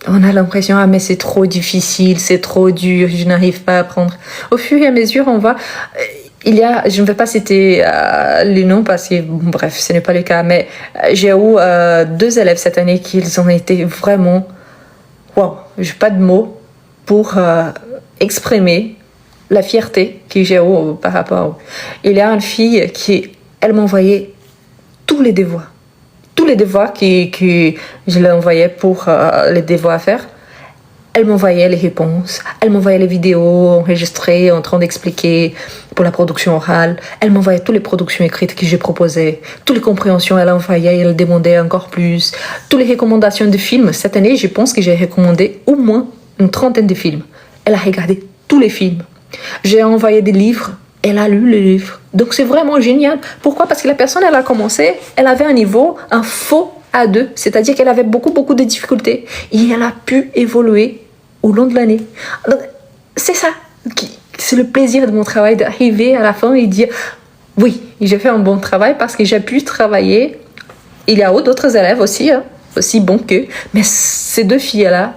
on a l'impression, mais c'est trop difficile, c'est trop dur, je n'arrive pas à apprendre. Au fur et à mesure, on va... je ne vais pas citer les noms parce que, bref, ce n'est pas le cas, mais j'ai eu 2 élèves cette année qui ont été vraiment... Wow, je n'ai pas de mots pour exprimer la fierté que j'ai eue par rapport à eux. Il y a une fille qui, elle m'envoyait tous les devoirs. Tous les devoirs que je lui envoyais pour les devoirs à faire. Elle m'envoyait les réponses. Elle m'envoyait les vidéos enregistrées en train d'expliquer pour la production orale. Elle m'envoyait toutes les productions écrites que j'ai proposées. Toutes les compréhensions, elle envoyait, elle demandait encore plus. Toutes les recommandations de films. Cette année, je pense que j'ai recommandé au moins une 30aine de films. Elle a regardé tous les films. J'ai envoyé des livres, elle a lu les livres. Donc c'est vraiment génial. Pourquoi? Parce que la personne, elle a commencé, elle avait un niveau, un faux A2, c'est-à-dire qu'elle avait beaucoup, beaucoup de difficultés. Et elle a pu évoluer au long de l'année. Donc c'est ça, c'est le plaisir de mon travail, d'arriver à la fin et dire, oui, j'ai fait un bon travail parce que j'ai pu travailler. Il y a d'autres élèves aussi, aussi bons qu'eux. Mais ces 2 filles-là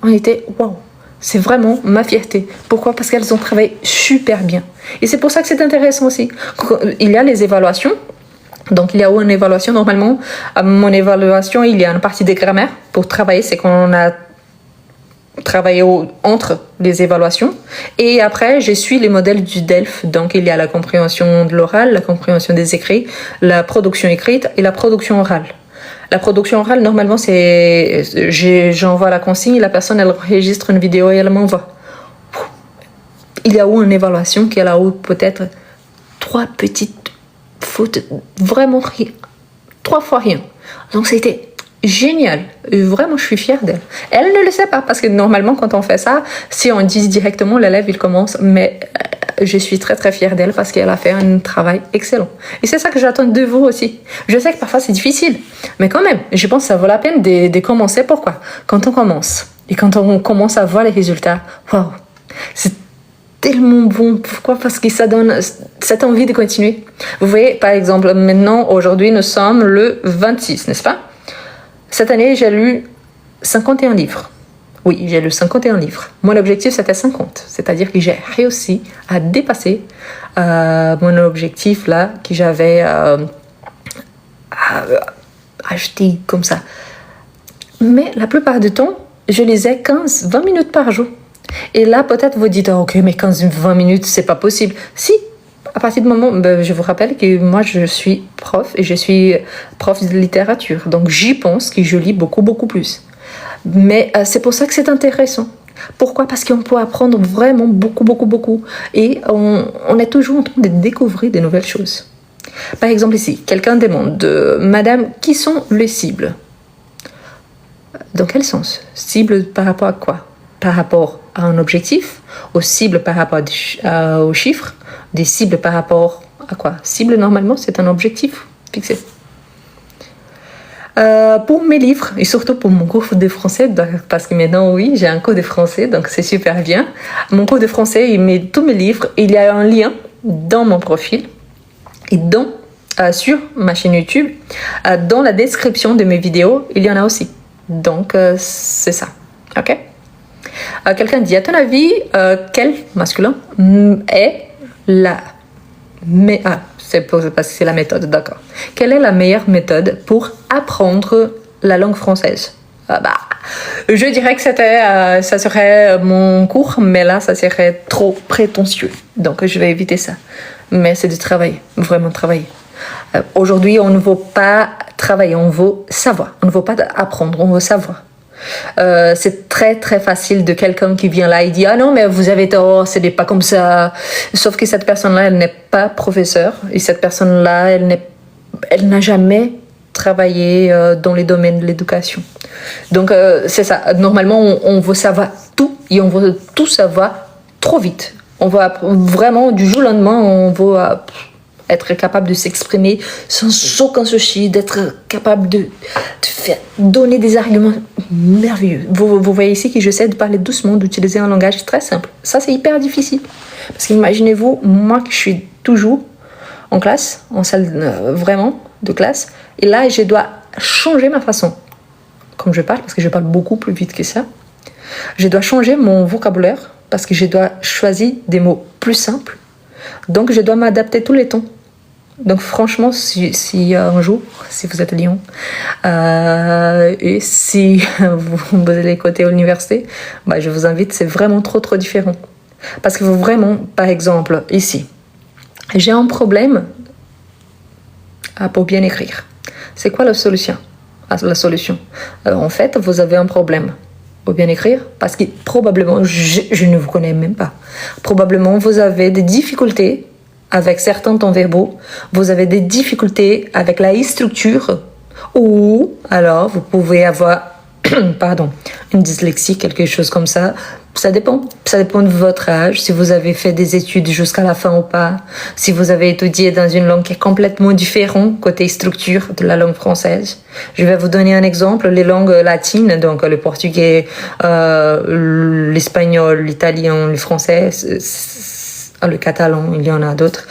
ont été, waouh. C'est vraiment ma fierté. Pourquoi? Parce qu'elles ont travaillé super bien. Et c'est pour ça que c'est intéressant aussi. Il y a les évaluations. Donc, il y a une évaluation. Normalement, à mon évaluation, il y a une partie de grammaire pour travailler. C'est qu'on a travaillé entre les évaluations. Et après, je suis les modèles du DELF. Donc, il y a la compréhension de l'oral, la compréhension des écrits, la production écrite et la production orale. La production orale, normalement, j'envoie la consigne, la personne, elle enregistre une vidéo et elle m'envoie. Il y a eu une évaluation qu'elle a eu peut-être 3 petites fautes, vraiment rien. 3 fois rien. Donc, c'était génial. Vraiment, je suis fière d'elle. Elle ne le sait pas parce que normalement, quand on fait ça, si on dit directement, l'élève, il commence, mais je suis très très fière d'elle parce qu'elle a fait un travail excellent. Et c'est ça que j'attends de vous aussi. Je sais que parfois c'est difficile, mais quand même, je pense que ça vaut la peine de commencer. Pourquoi? Quand on commence et quand on commence à voir les résultats, waouh, c'est tellement bon. Pourquoi? Parce que ça donne cette envie de continuer. Vous voyez, par exemple, maintenant, aujourd'hui, nous sommes le 26, n'est-ce pas? Cette année, j'ai lu 51 livres. Oui, j'ai lu 51 livres. Mon objectif, c'était 50. C'est-à-dire que j'ai réussi à dépasser mon objectif là que j'avais acheté comme ça. Mais la plupart du temps, je lisais 15-20 minutes par jour. Et là, peut-être vous dites, ok, mais 15-20 minutes, c'est pas possible. Si, à partir du moment, je vous rappelle que moi, je suis prof et je suis prof de littérature. Donc, j'y pense que je lis beaucoup, beaucoup plus. Mais c'est pour ça que c'est intéressant. Pourquoi? Parce qu'on peut apprendre vraiment beaucoup, beaucoup, beaucoup. Et on est toujours en train de découvrir de nouvelles choses. Par exemple ici, quelqu'un demande, Madame, qui sont les cibles? Dans quel sens? Cibles par rapport à quoi? Par rapport à un objectif? Aux cibles par rapport aux chiffres? Des cibles par rapport à quoi? Cible, normalement, c'est un objectif fixé. Pour mes livres et surtout pour mon cours de français, parce que maintenant oui j'ai un cours de français donc c'est super bien. Mon cours de français il met tous mes livres, il y a un lien dans mon profil et sur ma chaîne YouTube, dans la description de mes vidéos il y en a aussi. Donc c'est ça, ok. Quelqu'un dit, à ton avis quel masculin est la c'est parce que c'est la méthode, d'accord. Quelle est la meilleure méthode pour apprendre la langue française? Je dirais que ça serait mon cours, mais là, ça serait trop prétentieux. Donc, je vais éviter ça. Mais c'est de travailler, vraiment travailler. Aujourd'hui, on ne veut pas travailler, on veut savoir. On ne veut pas apprendre, on veut savoir. C'est très très facile de quelqu'un qui vient là et dit ah non mais vous avez tort, ce n'est pas comme ça, sauf que cette personne là elle n'est pas professeure et cette personne là elle n'a jamais travaillé dans les domaines de l'éducation. Donc c'est ça, normalement on veut savoir tout et on veut tout savoir trop vite, on veut vraiment du jour au lendemain on veut être capable de s'exprimer sans aucun souci, d'être capable de faire donner des arguments merveilleux. Vous voyez ici que j'essaie de parler doucement, d'utiliser un langage très simple. Ça, c'est hyper difficile. Parce qu'imaginez-vous, moi, que je suis toujours en classe, en salle vraiment de classe, et là, je dois changer ma façon. Comme je parle, parce que je parle beaucoup plus vite que ça. Je dois changer mon vocabulaire, parce que je dois choisir des mots plus simples. Donc, je dois m'adapter tous les temps. Donc franchement, si un jour, si vous êtes à Lyon, et si vous allez côté université, je vous invite, c'est vraiment trop différent. Parce que vraiment, par exemple, ici, j'ai un problème pour bien écrire. C'est quoi la solution? Alors en fait, vous avez un problème pour bien écrire, parce que probablement, je ne vous connais même pas, probablement vous avez des difficultés avec certains temps verbaux, vous avez des difficultés avec la structure, ou alors vous pouvez avoir une dyslexie, quelque chose comme ça. Ça dépend de votre âge, si vous avez fait des études jusqu'à la fin ou pas, si vous avez étudié dans une langue qui est complètement différente côté structure de la langue française. Je vais vous donner un exemple, les langues latines, donc le portugais, l'espagnol, l'italien, le français, le catalan, il y en a d'autres,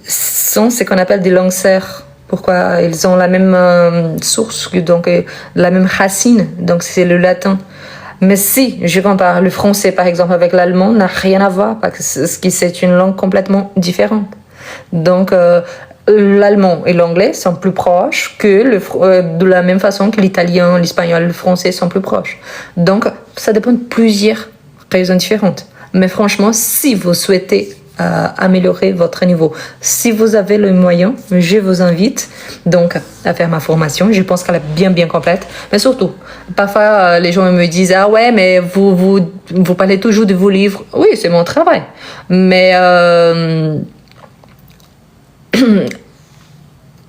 sont ce qu'on appelle des langues sœurs. Pourquoi? Ils ont la même source, donc la même racine, donc c'est le latin. Mais si je compare le français par exemple avec l'allemand, n'a rien à voir parce que c'est une langue complètement différente. Donc l'allemand et l'anglais sont plus proches que de la même façon que l'italien, l'espagnol, le français sont plus proches. Donc ça dépend de plusieurs raisons différentes. Mais franchement, si vous souhaitez améliorer votre niveau, si vous avez le moyen, je vous invite donc à faire ma formation. Je pense qu'elle est bien complète, mais surtout parfois les gens me disent ah ouais mais vous parlez toujours de vos livres. Oui, c'est mon travail, mais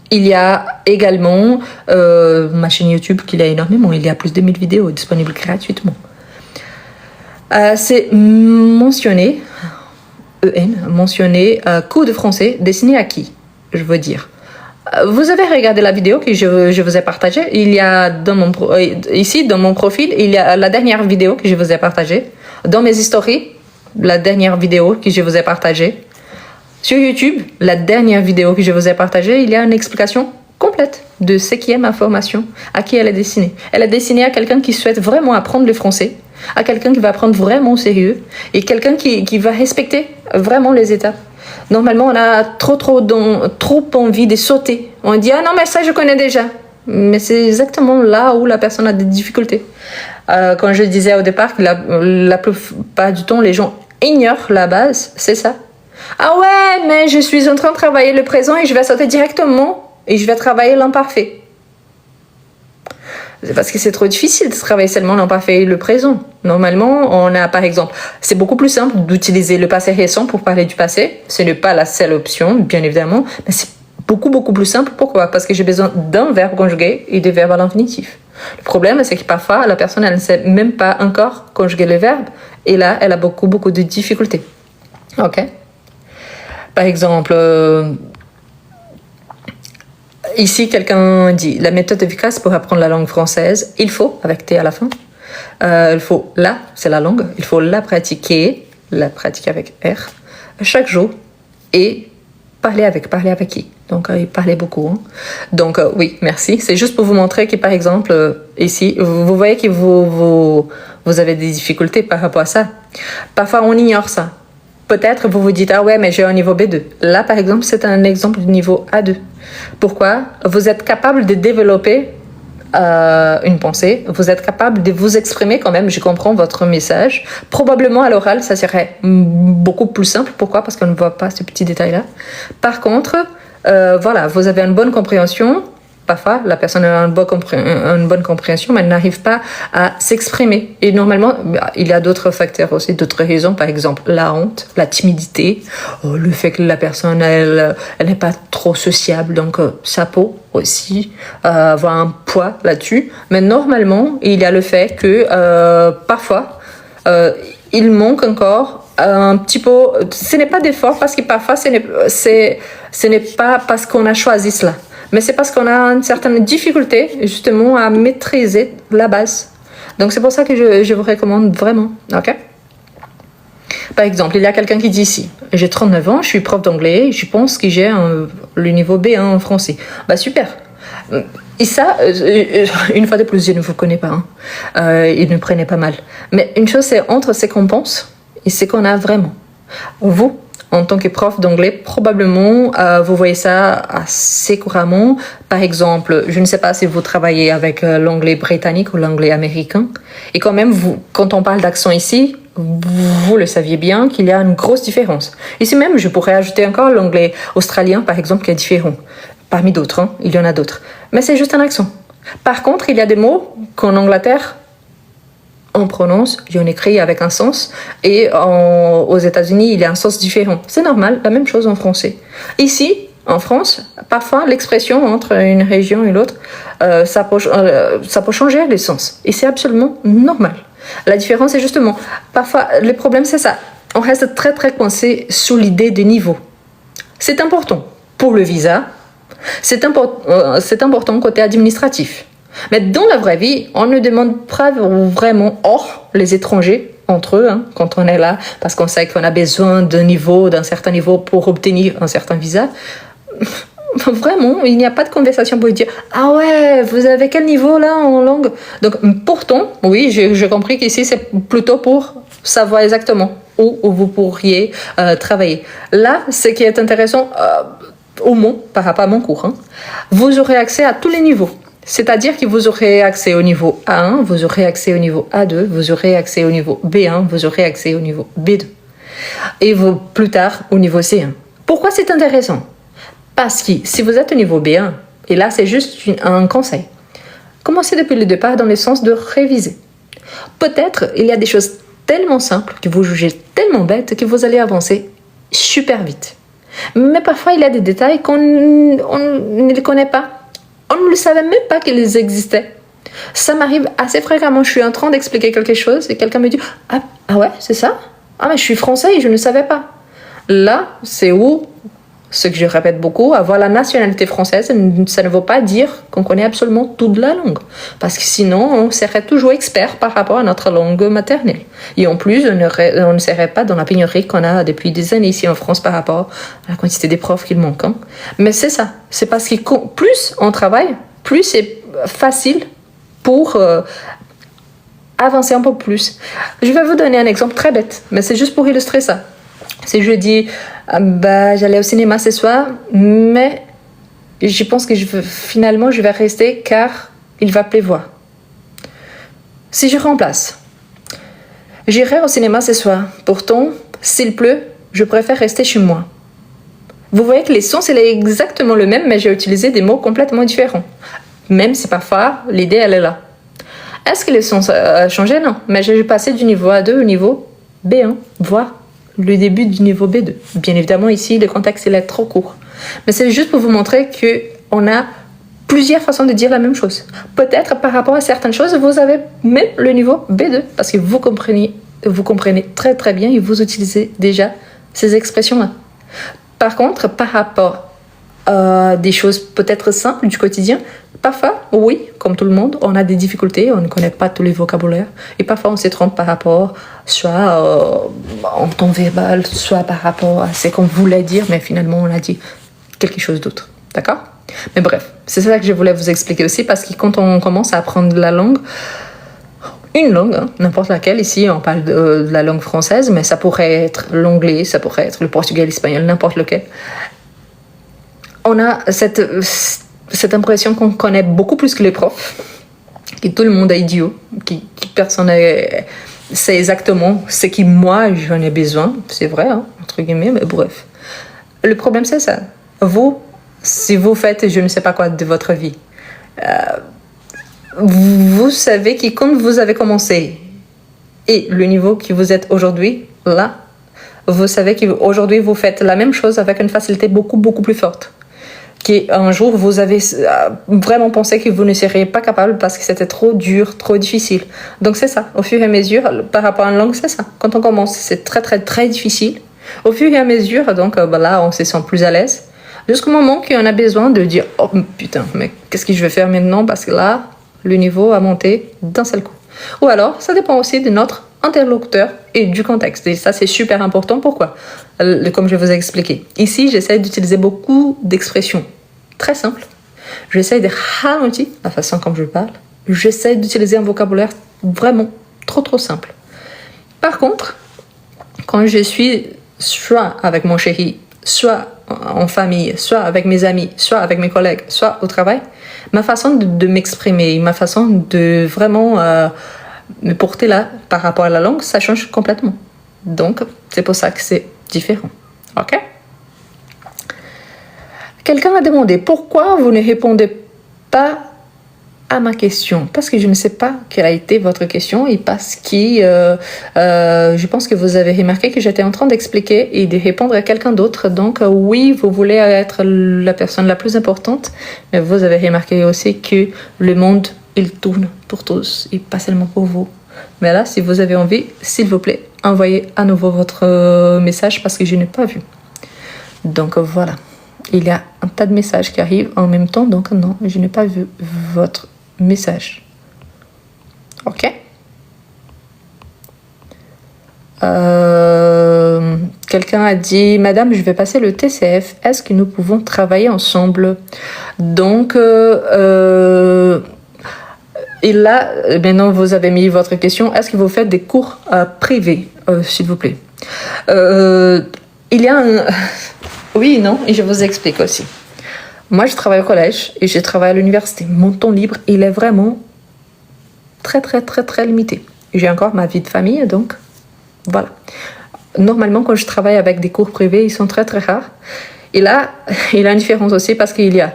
il y a également ma chaîne YouTube qui a énormément, il y a plus de 1000 vidéos disponibles gratuitement. C'est mentionné mentionné cours de français destiné à qui? Je veux dire. Vous avez regardé la vidéo que je vous ai partagée. Il y a ici, dans mon profil, il y a la dernière vidéo que je vous ai partagée. Dans mes stories, la dernière vidéo que je vous ai partagée. Sur YouTube, la dernière vidéo que je vous ai partagée, il y a une explication complète de ce qui est ma formation, à qui elle est destinée. Elle est destinée à quelqu'un qui souhaite vraiment apprendre le français, à quelqu'un qui va apprendre vraiment au sérieux et quelqu'un qui va respecter vraiment les étapes. Normalement, on a trop envie de sauter. On dit « Ah non, mais ça, je connais déjà ». Mais c'est exactement là où la personne a des difficultés. Quand je disais au départ que la plupart du temps, les gens ignorent la base, c'est ça. Ah ouais, mais je suis en train de travailler le présent et je vais sauter directement et je vais travailler l'imparfait. C'est parce que c'est trop difficile de travailler seulement l'imparfait et le présent. Normalement, on a par exemple, c'est beaucoup plus simple d'utiliser le passé récent pour parler du passé. Ce n'est pas la seule option, bien évidemment, mais c'est beaucoup plus simple. Pourquoi? Parce que j'ai besoin d'un verbe conjugué et des verbes à l'infinitif. Le problème, c'est que parfois, la personne, elle ne sait même pas encore conjuguer le verbe et là, elle a beaucoup de difficultés. Ok? Par exemple, ici, quelqu'un dit la méthode efficace pour apprendre la langue française, il faut, avec T à la fin, il faut c'est la langue, il faut la pratiquer avec R, chaque jour et parler avec qui. Donc, il parlait beaucoup. Hein. Donc, oui, merci. C'est juste pour vous montrer que, par exemple, ici, vous voyez que vous avez des difficultés par rapport à ça. Parfois, on ignore ça. Peut-être vous vous dites, ah ouais, mais j'ai un niveau B2. Là, par exemple, c'est un exemple du niveau A2. Pourquoi? Vous êtes capable de développer une pensée, vous êtes capable de vous exprimer quand même, je comprends votre message. Probablement à l'oral, ça serait beaucoup plus simple. Pourquoi? Parce qu'on ne voit pas ce petit détail-là. Par contre, voilà, vous avez une bonne compréhension. Parfois, la personne a une bonne compréhension, mais elle n'arrive pas à s'exprimer. Et normalement, il y a d'autres facteurs aussi, d'autres raisons. Par exemple, la honte, la timidité, le fait que la personne, elle n'est pas trop sociable. Donc, sa peau aussi, avoir un poids là-dessus. Mais normalement, il y a le fait que parfois, il manque encore un petit peu... Ce n'est pas d'effort, parce que parfois, ce n'est pas parce qu'on a choisi cela. Mais c'est parce qu'on a une certaine difficulté, justement, à maîtriser la base. Donc, c'est pour ça que je vous recommande vraiment. OK? Par exemple, il y a quelqu'un qui dit ici, j'ai 39 ans, je suis prof d'anglais, je pense que j'ai le niveau B1 en français. Bah, super. Et ça, une fois de plus, je ne vous connais pas. Hein. Il ne prenait pas mal. Mais une chose, c'est entre ce qu'on pense et ce qu'on a vraiment. Vous, en tant que prof d'anglais, probablement, vous voyez ça assez couramment. Par exemple, je ne sais pas si vous travaillez avec l'anglais britannique ou l'anglais américain. Et quand même, quand on parle d'accent ici, vous le saviez bien qu'il y a une grosse différence. Ici même, je pourrais ajouter encore l'anglais australien, par exemple, qui est différent. Parmi d'autres, hein, il y en a d'autres. Mais c'est juste un accent. Par contre, il y a des mots qu'en Angleterre, on prononce, on écrit avec un sens, et aux États-Unis, il y a un sens différent. C'est normal, la même chose en français. Ici, en France, parfois, l'expression entre une région et l'autre, ça peut changer les sens. Et c'est absolument normal. La différence est justement, parfois, le problème, c'est ça. On reste très coincé sous l'idée de niveau. C'est important pour le visa, c'est important côté administratif. Mais dans la vraie vie, on ne demande pas vraiment hors les étrangers entre eux, hein, quand on est là, parce qu'on sait qu'on a besoin d'un certain niveau pour obtenir un certain visa. Vraiment, il n'y a pas de conversation pour dire « Ah ouais, vous avez quel niveau là en langue ?» Donc pourtant, oui, j'ai compris qu'ici c'est plutôt pour savoir exactement où vous pourriez travailler. Là, ce qui est intéressant, au moins, par rapport à mon cours, hein, vous aurez accès à tous les niveaux. C'est-à-dire que vous aurez accès au niveau A1, vous aurez accès au niveau A2, vous aurez accès au niveau B1, vous aurez accès au niveau B2. Et plus tard, au niveau C1. Pourquoi c'est intéressant? Parce que si vous êtes au niveau B1, et là c'est juste un conseil, commencez depuis le départ dans le sens de réviser. Peut-être il y a des choses tellement simples que vous jugez tellement bêtes que vous allez avancer super vite. Mais parfois il y a des détails qu'on ne les connaît pas. On ne savait même pas qu'ils existaient. Ça m'arrive assez fréquemment. Je suis en train d'expliquer quelque chose et quelqu'un me dit « Ah ouais, c'est ça? Ah mais je suis français et je ne savais pas. » Là, c'est où, ce que je répète beaucoup, avoir la nationalité française, ça ne veut pas dire qu'on connaît absolument toute la langue. Parce que sinon, on serait toujours expert par rapport à notre langue maternelle. Et en plus, on ne serait pas dans la pénurie qu'on a depuis des années ici en France par rapport à la quantité des profs qu'il manque. Hein. Mais c'est ça. C'est parce que plus on travaille, plus c'est facile pour avancer un peu plus. Je vais vous donner un exemple très bête, mais c'est juste pour illustrer ça. Si je dis, j'allais au cinéma ce soir, mais je pense que finalement je vais rester car il va pleuvoir. Si je remplace, j'irai au cinéma ce soir. Pourtant, s'il pleut, je préfère rester chez moi. Vous voyez que les sens, il est exactement le même, mais j'ai utilisé des mots complètement différents. Même si parfois, l'idée, elle est là. Est-ce que les sons ont changé? Non. Mais j'ai passé du niveau A2 au niveau B1, voire le début du niveau B2. Bien évidemment, ici, le contexte, il est trop court. Mais c'est juste pour vous montrer qu'on a plusieurs façons de dire la même chose. Peut-être par rapport à certaines choses, vous avez même le niveau B2, parce que vous comprenez très très bien et vous utilisez déjà ces expressions-là. Par contre, par rapport à des choses peut-être simples du quotidien, parfois, oui, comme tout le monde, on a des difficultés, on ne connaît pas tous les vocabulaires, et parfois on se trompe par rapport, soit en ton verbal, soit par rapport à ce qu'on voulait dire, mais finalement on a dit quelque chose d'autre. D'accord? Mais bref, c'est ça que je voulais vous expliquer aussi, parce que quand on commence à apprendre la langue, une langue, hein, n'importe laquelle, ici on parle de la langue française, mais ça pourrait être l'anglais, ça pourrait être le portugais, l'espagnol, n'importe lequel. On a cette impression qu'on connaît beaucoup plus que les profs, que tout le monde est idiot, que personne sait exactement ce que moi j'en ai besoin. C'est vrai, hein, entre guillemets, mais bref. Le problème, c'est ça. Vous, si vous faites je ne sais pas quoi de votre vie, vous savez que quand vous avez commencé et le niveau que vous êtes aujourd'hui, là, vous savez qu'aujourd'hui vous faites la même chose avec une facilité beaucoup, beaucoup plus forte. Qu'un jour vous avez vraiment pensé que vous ne seriez pas capable parce que c'était trop dur, trop difficile. Donc c'est ça, au fur et à mesure, par rapport à une langue, c'est ça. Quand on commence, c'est très très très difficile. Au fur et à mesure, donc là, on se sent plus à l'aise. Jusqu'au moment qu'on a besoin de dire « Oh putain, mais qu'est-ce que je vais faire maintenant ?» Parce que là, le niveau a monté d'un seul coup. Ou alors, ça dépend aussi de notre interlocuteur et du contexte. Et ça, c'est super important. Pourquoi? Comme je vous ai expliqué. Ici, j'essaie d'utiliser beaucoup d'expressions très simples. J'essaie de ralentir la façon comme je parle. J'essaie d'utiliser un vocabulaire vraiment trop, trop simple. Par contre, quand je suis soit avec mon chéri, soit en famille, soit avec mes amis, soit avec mes collègues, soit au travail, ma façon de m'exprimer, ma façon de vraiment me porter là par rapport à la langue, ça change complètement. Donc, c'est pour ça que c'est différent. Ok? Quelqu'un a demandé pourquoi vous ne répondez pas à ma question, parce que je ne sais pas quelle a été votre question et parce que je pense que vous avez remarqué que j'étais en train d'expliquer et de répondre à quelqu'un d'autre. Donc oui, vous voulez être la personne la plus importante, mais vous avez remarqué aussi que le monde, il tourne pour tous et pas seulement pour vous. Mais là, si vous avez envie, s'il vous plaît, envoyez à nouveau votre message parce que je n'ai pas vu. Donc voilà, il y a un tas de messages qui arrivent en même temps, donc non, je n'ai pas vu votre message. Ok? Quelqu'un a dit, Madame, je vais passer le TCF. Est-ce que nous pouvons travailler ensemble? Donc, et là, maintenant, vous avez mis votre question. Est-ce que vous faites des cours privés, s'il vous plaît? Il y a un... Oui, non, et je vous explique aussi. Moi, je travaille au collège et je travaille à l'université. Mon temps libre, il est vraiment très, très, très, très limité. J'ai encore ma vie de famille, donc voilà. Normalement, quand je travaille avec des cours privés, ils sont très, très rares. Et là, il y a une différence aussi parce qu'il y a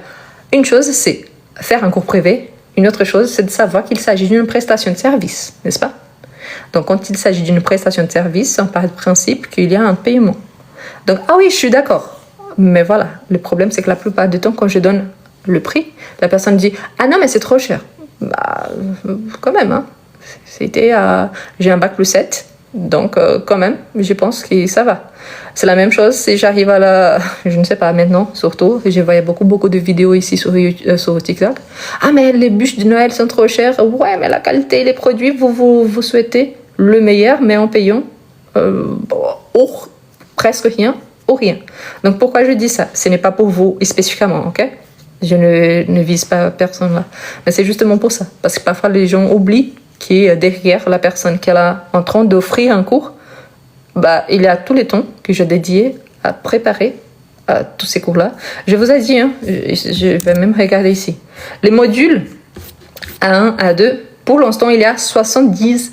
une chose, c'est faire un cours privé. Une autre chose, c'est de savoir qu'il s'agit d'une prestation de service, n'est-ce pas? Donc, quand il s'agit d'une prestation de service, on part du principe qu'il y a un paiement. Donc, ah oui, je suis d'accord. Mais voilà, le problème, c'est que la plupart du temps, quand je donne le prix, la personne dit « Ah non, mais c'est trop cher. » Bah, quand même, hein. J'ai un bac plus 7. Donc, quand même, je pense que ça va. C'est la même chose si j'arrive à je ne sais pas, maintenant, surtout, je voyais beaucoup de vidéos ici sur TikTok. Ah, mais les bûches de Noël sont trop chères. Ouais, mais la qualité, les produits, vous souhaitez le meilleur, mais en payant presque rien ou rien. Donc, pourquoi je dis ça? Ce n'est pas pour vous spécifiquement, ok? Je ne vise pas personne là. Mais c'est justement pour ça. Parce que parfois, les gens oublient que derrière la personne qui est là en train d'offrir un cours, il y a tous les temps que je dédié à préparer tous ces cours-là. Je vous ai dit, je vais même regarder ici. Les modules A1, A2, pour l'instant, il y a 70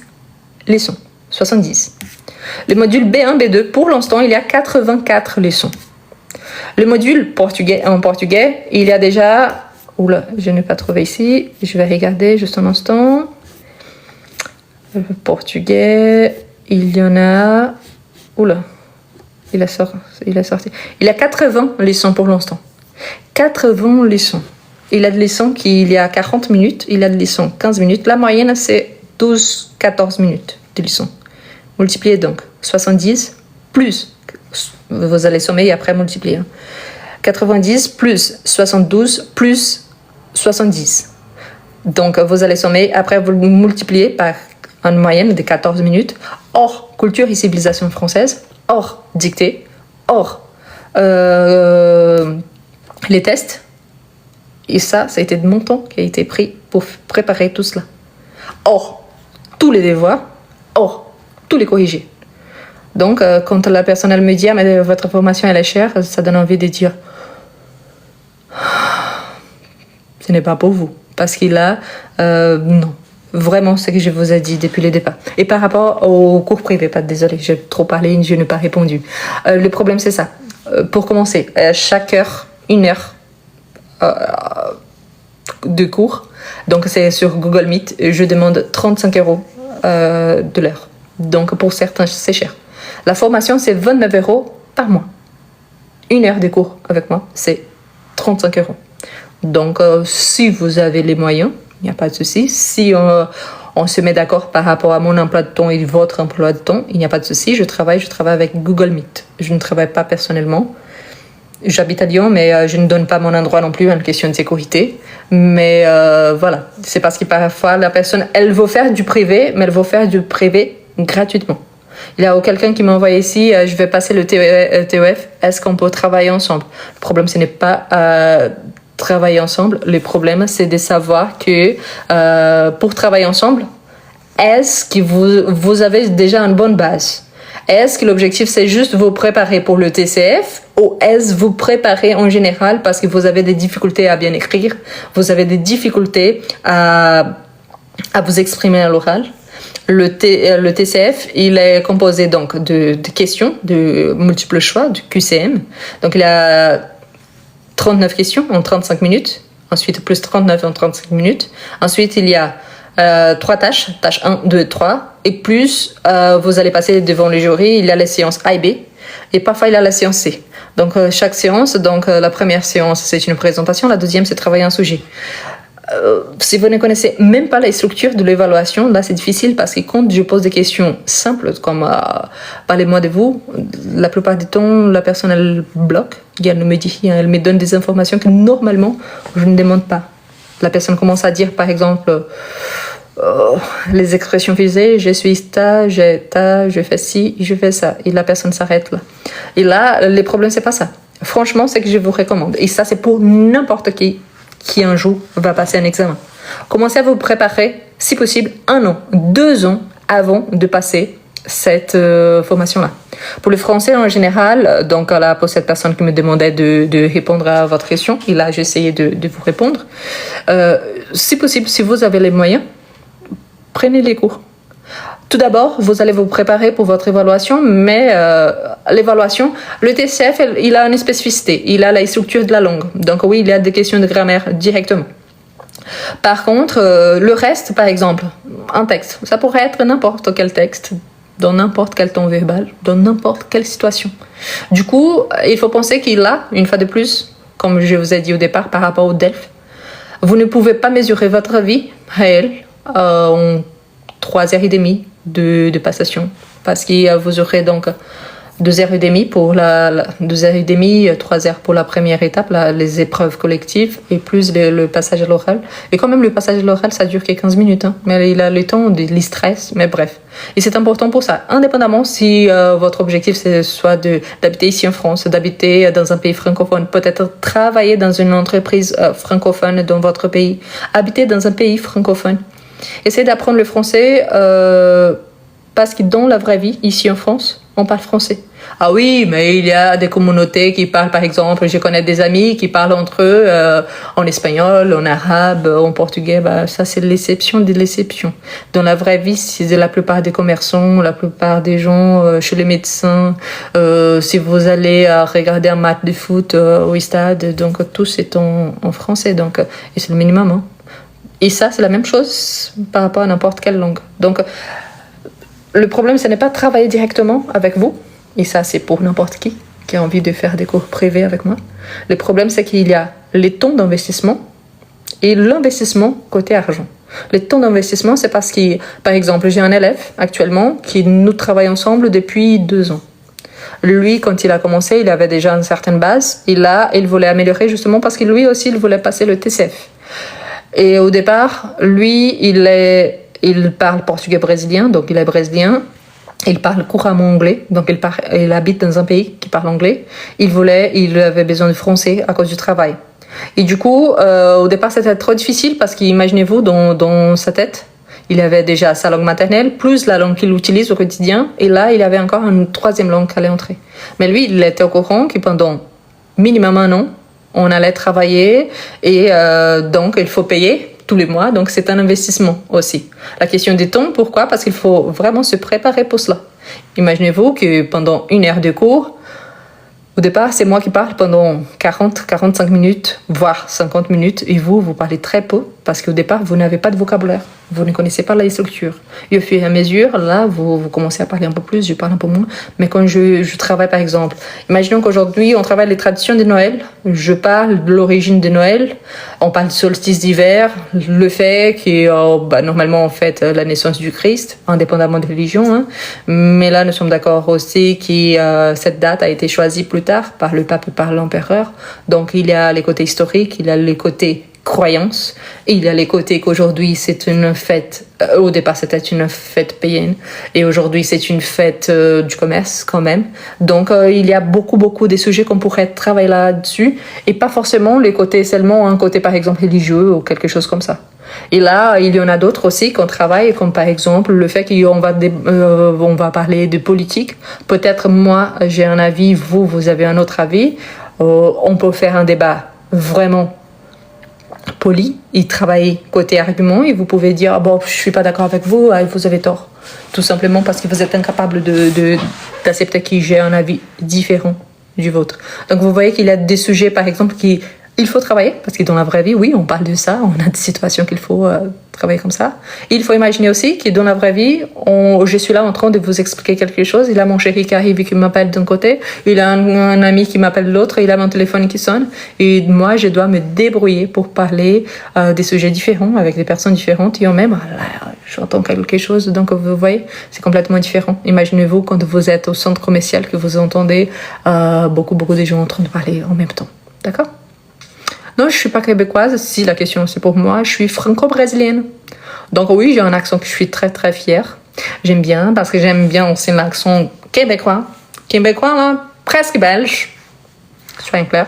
leçons. 70. Les modules B1, B2, pour l'instant, il y a 84 leçons. Le module en portugais, il y a déjà... Oula, je n'ai pas trouvé ici. Je vais regarder juste un instant. Le portugais, il y en a... Oula, il est sorti. Il y a 80 leçons pour l'instant. 80 leçons. Il y a des leçons qui il y a 40 minutes, il y a des leçons 15 minutes. La moyenne, c'est 12-14 minutes de leçons. Multipliez donc 70 plus, vous allez sommer et après multiplier. 90 plus 72 plus 70. Donc, vous allez sommer, après vous multipliez par une moyenne de 14 minutes, hors culture et civilisation française, hors dictée, hors les tests. Et ça a été de mon temps qui a été pris pour préparer tout cela. Hors tous les devoirs, hors tous les corrigés. Donc, quand la personne elle me dit « Ah, mais votre formation elle est chère », ça donne envie de dire « Ce n'est pas pour vous ». Parce qu'il a... non. Vraiment, ce que je vous ai dit depuis le départ. Et par rapport aux cours privés, désolé, j'ai trop parlé, je n'ai pas répondu. Le problème, c'est ça. Pour commencer, chaque heure, 1 heure de cours. Donc, c'est sur Google Meet. Je demande 35 € de l'heure. Donc, pour certains, c'est cher. La formation, c'est 29 € par mois. 1 heure de cours avec moi, c'est 35 €. Donc, si vous avez les moyens, il n'y a pas de souci. Si on se met d'accord par rapport à mon emploi de temps et votre emploi de temps, il n'y a pas de souci. Je travaille avec Google Meet. Je ne travaille pas personnellement. J'habite à Lyon, mais je ne donne pas mon endroit non plus, une question de sécurité. Mais voilà, c'est parce que parfois la personne, elle veut faire du privé, mais elle veut faire du privé gratuitement. Il y a quelqu'un qui m'a envoyé ici, je vais passer le TEF, est-ce qu'on peut travailler ensemble? Le problème, ce n'est pas travailler ensemble. Le problème, c'est de savoir que pour travailler ensemble, est-ce que vous avez déjà une bonne base? Est-ce que l'objectif, c'est juste vous préparer pour le TCF ou est-ce vous préparer en général parce que vous avez des difficultés à bien écrire, vous avez des difficultés à vous exprimer à l'oral? Le TCF, il est composé donc de questions, de multiples choix, du QCM. Donc, il y a 39 questions en 35 minutes. Ensuite, plus 39 en 35 minutes. Ensuite, il y a 3 tâches, tâche 1, 2, 3. Et plus, vous allez passer devant le jury, il y a les séances A et B. Et parfois, il y a la séance C. Donc, chaque séance, la première séance, c'est une présentation. La deuxième, c'est travailler un sujet. Si vous ne connaissez même pas les structures de l'évaluation, là c'est difficile parce que quand je pose des questions simples comme parlez-moi de vous, la plupart du temps la personne elle bloque, elle me dit, elle me donne des informations que normalement je ne demande pas. La personne commence à dire par exemple les expressions fusées, je suis ta, je fais ci, je fais ça, et la personne s'arrête là. Et là le problème c'est pas ça. Franchement c'est que je vous recommande et ça c'est pour n'importe qui un jour va passer un examen. Commencez à vous préparer, si possible, 1 an, 2 ans avant de passer cette formation-là. Pour le français en général, donc là, pour cette personne qui me demandait de répondre à votre question, et là j'ai essayé de vous répondre, si possible, si vous avez les moyens, prenez les cours. Tout d'abord, vous allez vous préparer pour votre évaluation, mais l'évaluation, le TCF, il a une spécificité, il a la structure de la langue. Donc oui, il y a des questions de grammaire directement. Par contre, le reste, par exemple, un texte, ça pourrait être n'importe quel texte, dans n'importe quel ton verbal, dans n'importe quelle situation. Du coup, il faut penser qu'il a, une fois de plus, comme je vous ai dit au départ par rapport au DELF, vous ne pouvez pas mesurer votre vie réelle en 3 heures et demie de passation parce que vous aurez donc 2 heures et demie pour 2 heures et demie, 3 heures pour la première étape, les épreuves collectives, et plus le passage à l'oral. Et quand même, le passage à l'oral, ça dure que 15 minutes, hein. Mais il a le temps, il stress, mais bref. Et c'est important pour ça, indépendamment si votre objectif c'est soit d'habiter ici en France, d'habiter dans un pays francophone, peut-être travailler dans une entreprise francophone dans votre pays, habiter dans un pays francophone. Essayez d'apprendre le français parce que dans la vraie vie, ici en France, on parle français. Ah oui, mais il y a des communautés qui parlent, par exemple, je connais des amis qui parlent entre eux en espagnol, en arabe, en portugais. Bah, ça, c'est l'exception de l'exception. Dans la vraie vie, c'est la plupart des commerçants, la plupart des gens chez les médecins. Si vous allez regarder un match de foot au stade, donc tout c'est en français. Donc, et c'est le minimum. Hein. Et ça, c'est la même chose par rapport à n'importe quelle langue. Donc, le problème, ce n'est pas de travailler directement avec vous. Et ça, c'est pour n'importe qui a envie de faire des cours privés avec moi. Le problème, c'est qu'il y a les temps d'investissement et l'investissement côté argent. Les temps d'investissement, c'est parce que, par exemple, j'ai un élève actuellement qui nous travaille ensemble depuis 2 ans. Lui, quand il a commencé, il avait déjà une certaine base. Et là, il voulait améliorer justement parce que lui aussi, il voulait passer le TCF. Et au départ, lui, il parle portugais brésilien, donc il est brésilien. Il parle couramment anglais, donc il habite dans un pays qui parle anglais. Il avait besoin de français à cause du travail. Et du coup, au départ, c'était trop difficile parce qu'imaginez-vous, dans sa tête, il avait déjà sa langue maternelle, plus la langue qu'il utilise au quotidien. Et là, il avait encore une 3e langue qui allait entrer. Mais lui, il était au courant que pendant minimum 1 an, on allait travailler et donc il faut payer tous les mois, donc c'est un investissement aussi. La question du temps, pourquoi? Parce qu'il faut vraiment se préparer pour cela. Imaginez-vous que pendant 1 heure de cours, au départ, c'est moi qui parle pendant 40-45 minutes, voire 50 minutes, et vous parlez très peu, parce qu'au départ, vous n'avez pas de vocabulaire, vous ne connaissez pas la structure. Et au fur et à mesure, là, vous commencez à parler un peu plus, je parle un peu moins. Mais quand je travaille, par exemple, imaginons qu'aujourd'hui, on travaille les traditions de Noël, je parle de l'origine de Noël, on parle du solstice d'hiver, le fait que, normalement, on fête la naissance du Christ, indépendamment de religion, hein. Mais là, nous sommes d'accord aussi que cette date a été choisie plus tard par le pape et par l'empereur. Donc, il y a les côtés historiques, il y a les côtés croyances, et il y a les côtés qu'aujourd'hui c'est une fête, au départ c'était une fête païenne, et aujourd'hui c'est une fête du commerce quand même. Donc il y a beaucoup de sujets qu'on pourrait travailler là-dessus, et pas forcément les côtés seulement un côté par exemple religieux ou quelque chose comme ça. Et là, il y en a d'autres aussi qu'on travaille, comme par exemple le fait qu'on va parler de politique. Peut-être moi j'ai un avis, vous avez un autre avis. On peut faire un débat vraiment poli et travailler côté argument, et vous pouvez dire je suis pas d'accord avec vous, vous avez tort, tout simplement parce que vous êtes incapable d'accepter que j'ai un avis différent du vôtre. Donc vous voyez qu'il y a des sujets par exemple il faut travailler, parce que dans la vraie vie, oui, on parle de ça, on a des situations qu'il faut travailler comme ça. Et il faut imaginer aussi que dans la vraie vie, je suis là en train de vous expliquer quelque chose, il a mon chéri qui arrive et qui m'appelle d'un côté, il a un ami qui m'appelle de l'autre, il a mon téléphone qui sonne, et moi, je dois me débrouiller pour parler des sujets différents, avec des personnes différentes, et en même, j'entends quelque chose, donc vous voyez, c'est complètement différent. Imaginez-vous quand vous êtes au centre commercial, que vous entendez beaucoup de gens en train de parler en même temps, d'accord? Non, je ne suis pas québécoise, si la question c'est pour moi, je suis franco-brésilienne. Donc oui, j'ai un accent que je suis très très fière. J'aime bien, parce que j'aime bien aussi l'accent québécois. Québécois, là, presque belge, soyons clairs.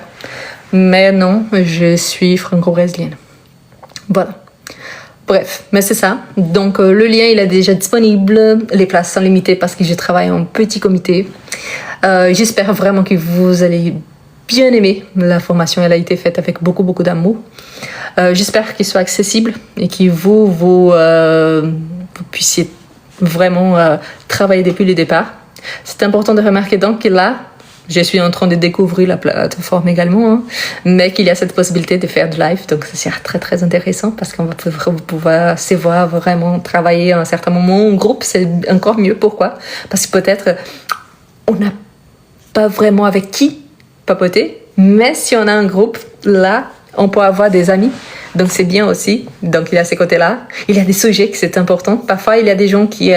Mais non, je suis franco-brésilienne. Voilà. Bref, mais c'est ça. Donc le lien, il est déjà disponible. Les places sont limitées parce que je travaille en petit comité. J'espère vraiment que vous allez bien aimé. La formation, elle a été faite avec beaucoup d'amour. J'espère qu'il soit accessible et que vous puissiez vraiment travailler depuis le départ. C'est important de remarquer donc que là, je suis en train de découvrir la plateforme également, hein, mais qu'il y a cette possibilité de faire du live. Donc, c'est très, très intéressant parce qu'on va pouvoir se voir vraiment travailler à un certain moment en groupe. C'est encore mieux. Pourquoi? Parce que peut-être on n'a pas vraiment avec qui papoter, mais si on a un groupe, là, on peut avoir des amis Donc c'est bien aussi. Donc il y a ces côtés-là. Il y a des sujets que c'est important. Parfois il y a des gens qui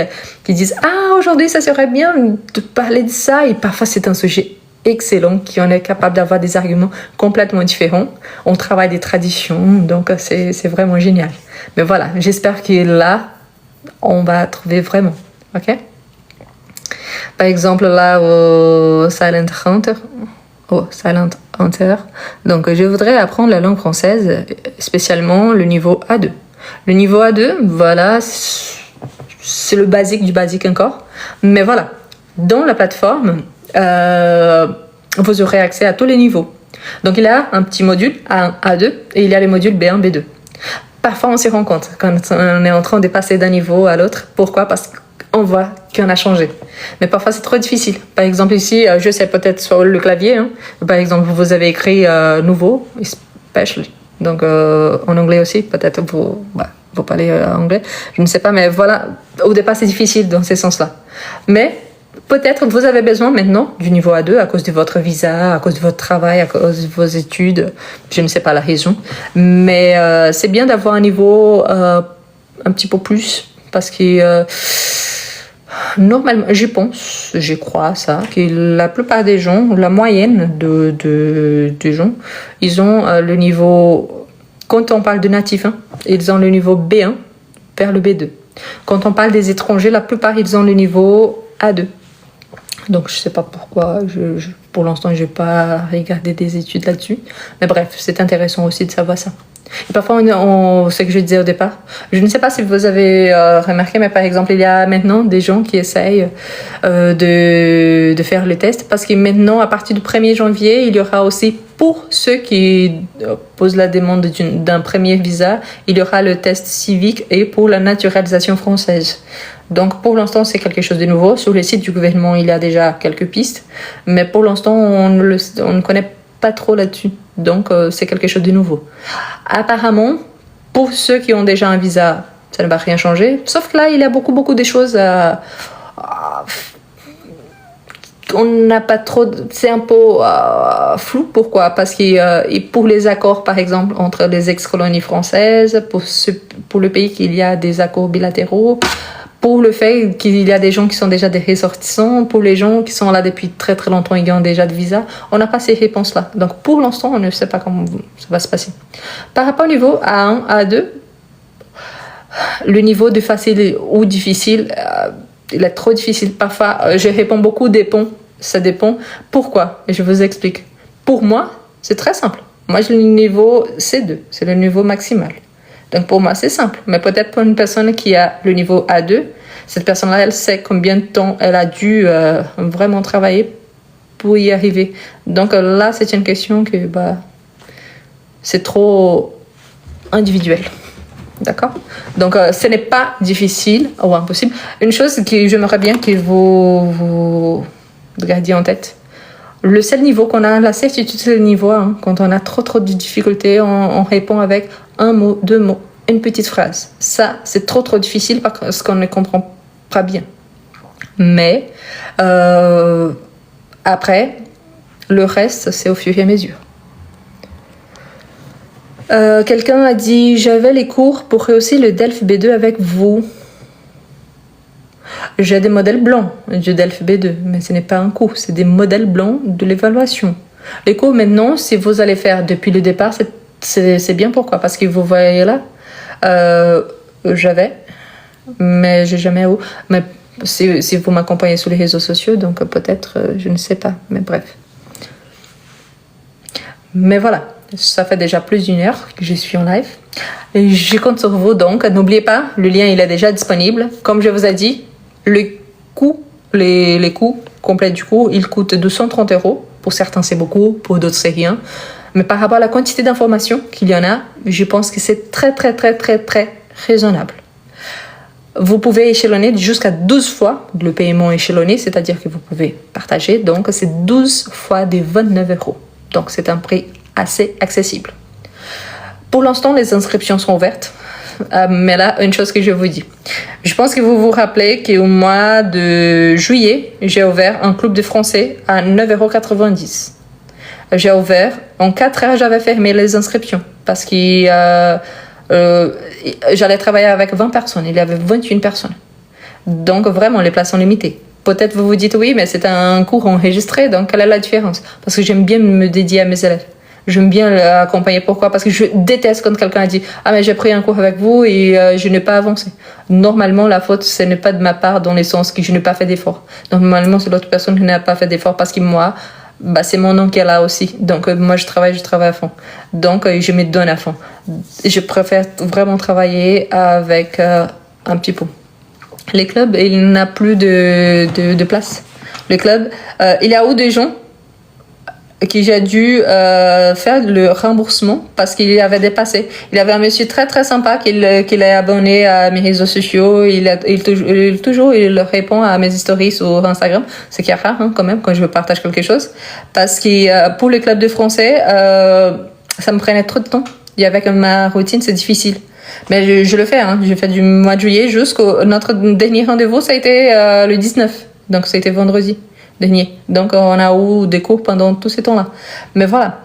disent ah aujourd'hui ça serait bien de parler de ça et parfois c'est un sujet excellent qui en est capable d'avoir des arguments complètement différents. On travaille des traditions donc c'est vraiment génial. Mais voilà, j'espère que là on va trouver vraiment. Ok? Par exemple là au Silent Hunter. Oh, Silent Hunter. Donc, je voudrais apprendre la langue française, spécialement le niveau A2. Le niveau A2, voilà, c'est le basique du basique encore. Mais voilà, dans la plateforme, vous aurez accès à tous les niveaux. Donc, il y a un petit module A1, A2 et il y a les modules B1, B2. Parfois, on s'y rend compte quand on est en train de passer d'un niveau à l'autre. Pourquoi? Parce qu'on voit qu'on a changé. Mais parfois, c'est trop difficile. Par exemple, ici, je sais peut-être sur le clavier. Hein, par exemple, vous avez écrit nouveau, special. Donc, en anglais aussi, peut-être vous parlez anglais. Je ne sais pas, mais voilà. Au départ, c'est difficile dans ce sens-là. Mais peut-être vous avez besoin maintenant du niveau A2 à cause de votre visa, à cause de votre travail, à cause de vos études. Je ne sais pas la raison. Mais c'est bien d'avoir un niveau un petit peu plus parce que normalement, je crois ça, que la plupart des gens, la moyenne des gens, ils ont le niveau, quand on parle de natifs, hein, ils ont le niveau B1 vers le B2. Quand on parle des étrangers, la plupart, ils ont le niveau A2. Donc, je ne sais pas pourquoi, pour l'instant, je n'ai pas regardé des études là-dessus. Mais bref, c'est intéressant aussi de savoir ça. Et parfois, ce que je disais au départ, je ne sais pas si vous avez remarqué, mais par exemple, il y a maintenant des gens qui essayent de faire le test parce que maintenant, à partir du 1er janvier, il y aura aussi, pour ceux qui posent la demande d'un premier visa, il y aura le test civique et pour la naturalisation française. Donc, pour l'instant, c'est quelque chose de nouveau. Sur le site du gouvernement, il y a déjà quelques pistes, mais pour l'instant, on ne connaît pas trop là-dessus. Donc, c'est quelque chose de nouveau. Apparemment, pour ceux qui ont déjà un visa, ça ne va rien changer. Sauf que là, il y a beaucoup de choses on n'a pas trop... C'est un peu flou. Pourquoi? Parce que pour les accords, par exemple, entre les ex-colonies françaises, pour le pays qu'il y a des accords bilatéraux, pour le fait qu'il y a des gens qui sont déjà des ressortissants, pour les gens qui sont là depuis très très longtemps et qui ont déjà de visa, on n'a pas ces réponses-là. Donc pour l'instant, on ne sait pas comment ça va se passer. Par rapport au niveau A1, A2, le niveau de facile ou difficile, il est trop difficile. Parfois, je réponds beaucoup dépend. Ça dépend. Pourquoi? Je vous explique. Pour moi, c'est très simple. Moi, j'ai le niveau C2, c'est le niveau maximal. Donc pour moi, c'est simple. Mais peut-être pour une personne qui a le niveau A2, cette personne-là, elle sait combien de temps elle a dû vraiment travailler pour y arriver. Donc là, c'est une question que c'est trop individuel. D'accord? Donc ce n'est pas difficile ou impossible. Une chose que j'aimerais bien que vous gardiez en tête. Le seul niveau qu'on a, la certitude, c'est le niveau 1. Quand on a trop de difficultés, on répond avec un mot, 2 mots, une petite phrase. Ça, c'est trop difficile parce qu'on ne comprend pas bien. Mais après, le reste, c'est au fur et à mesure. Quelqu'un a dit « J'avais les cours pour réussir le DELF B2 avec vous ». J'ai des modèles blancs du DELF B2, mais ce n'est pas un cours, c'est des modèles blancs de l'évaluation. Les cours maintenant, si vous allez faire depuis le départ, c'est bien. Pourquoi? Parce que vous voyez là, j'avais, mais j'ai jamais eu. Mais si vous m'accompagnez sur les réseaux sociaux, donc peut-être, je ne sais pas, mais bref. Mais voilà, ça fait déjà plus d'1 heure que je suis en live. Et je compte sur vous, donc n'oubliez pas, le lien il est déjà disponible. Comme je vous ai dit, les coûts complets du cours, ils coûtent 230 €. Pour certains, c'est beaucoup, pour d'autres, c'est rien. Mais par rapport à la quantité d'informations qu'il y en a, je pense que c'est très raisonnable. Vous pouvez échelonner jusqu'à 12 fois le paiement échelonné, c'est-à-dire que vous pouvez partager. Donc, c'est 12 fois des 29 €. Donc, c'est un prix assez accessible. Pour l'instant, les inscriptions sont ouvertes. Mais là, une chose que je vous dis. Je pense que vous vous rappelez qu'au mois de juillet, j'ai ouvert un club de français à 9,90 €. J'ai ouvert, en 4 heures, j'avais fermé les inscriptions. parce que j'allais travailler avec 20 personnes. Il y avait 21 personnes. Donc, vraiment, les places sont limitées. Peut-être vous vous dites, oui, mais c'est un cours enregistré, donc quelle est la différence? Parce que j'aime bien me dédier à mes élèves. J'aime bien l'accompagner. Pourquoi? Parce que je déteste quand quelqu'un dit « Ah, mais j'ai pris un cours avec vous et je n'ai pas avancé. » Normalement, la faute, ce n'est pas de ma part dans le sens que je n'ai pas fait d'effort. Normalement, c'est l'autre personne qui n'a pas fait d'effort parce que moi, c'est mon nom qui est là aussi. Donc, moi, je travaille à fond. Donc, je me donne à fond. Je préfère vraiment travailler avec un petit peu. Les clubs, il n'a plus de place. Les clubs, il y a où des gens que j'ai dû faire le remboursement parce qu'il avait dépassé. Il y avait un monsieur très très sympa qui est abonné à mes réseaux sociaux. Il répond à mes stories sur Instagram, ce qui est rare quand même quand je partage quelque chose. Parce que pour les clubs de français, ça me prenait trop de temps. Et avec ma routine, c'est difficile. Mais je le fais. Je fais du mois de juillet jusqu'au... Notre dernier rendez-vous, ça a été le 19. Donc ça a été vendredi dernier. Donc, on a eu des cours pendant tous ces temps-là. Mais voilà.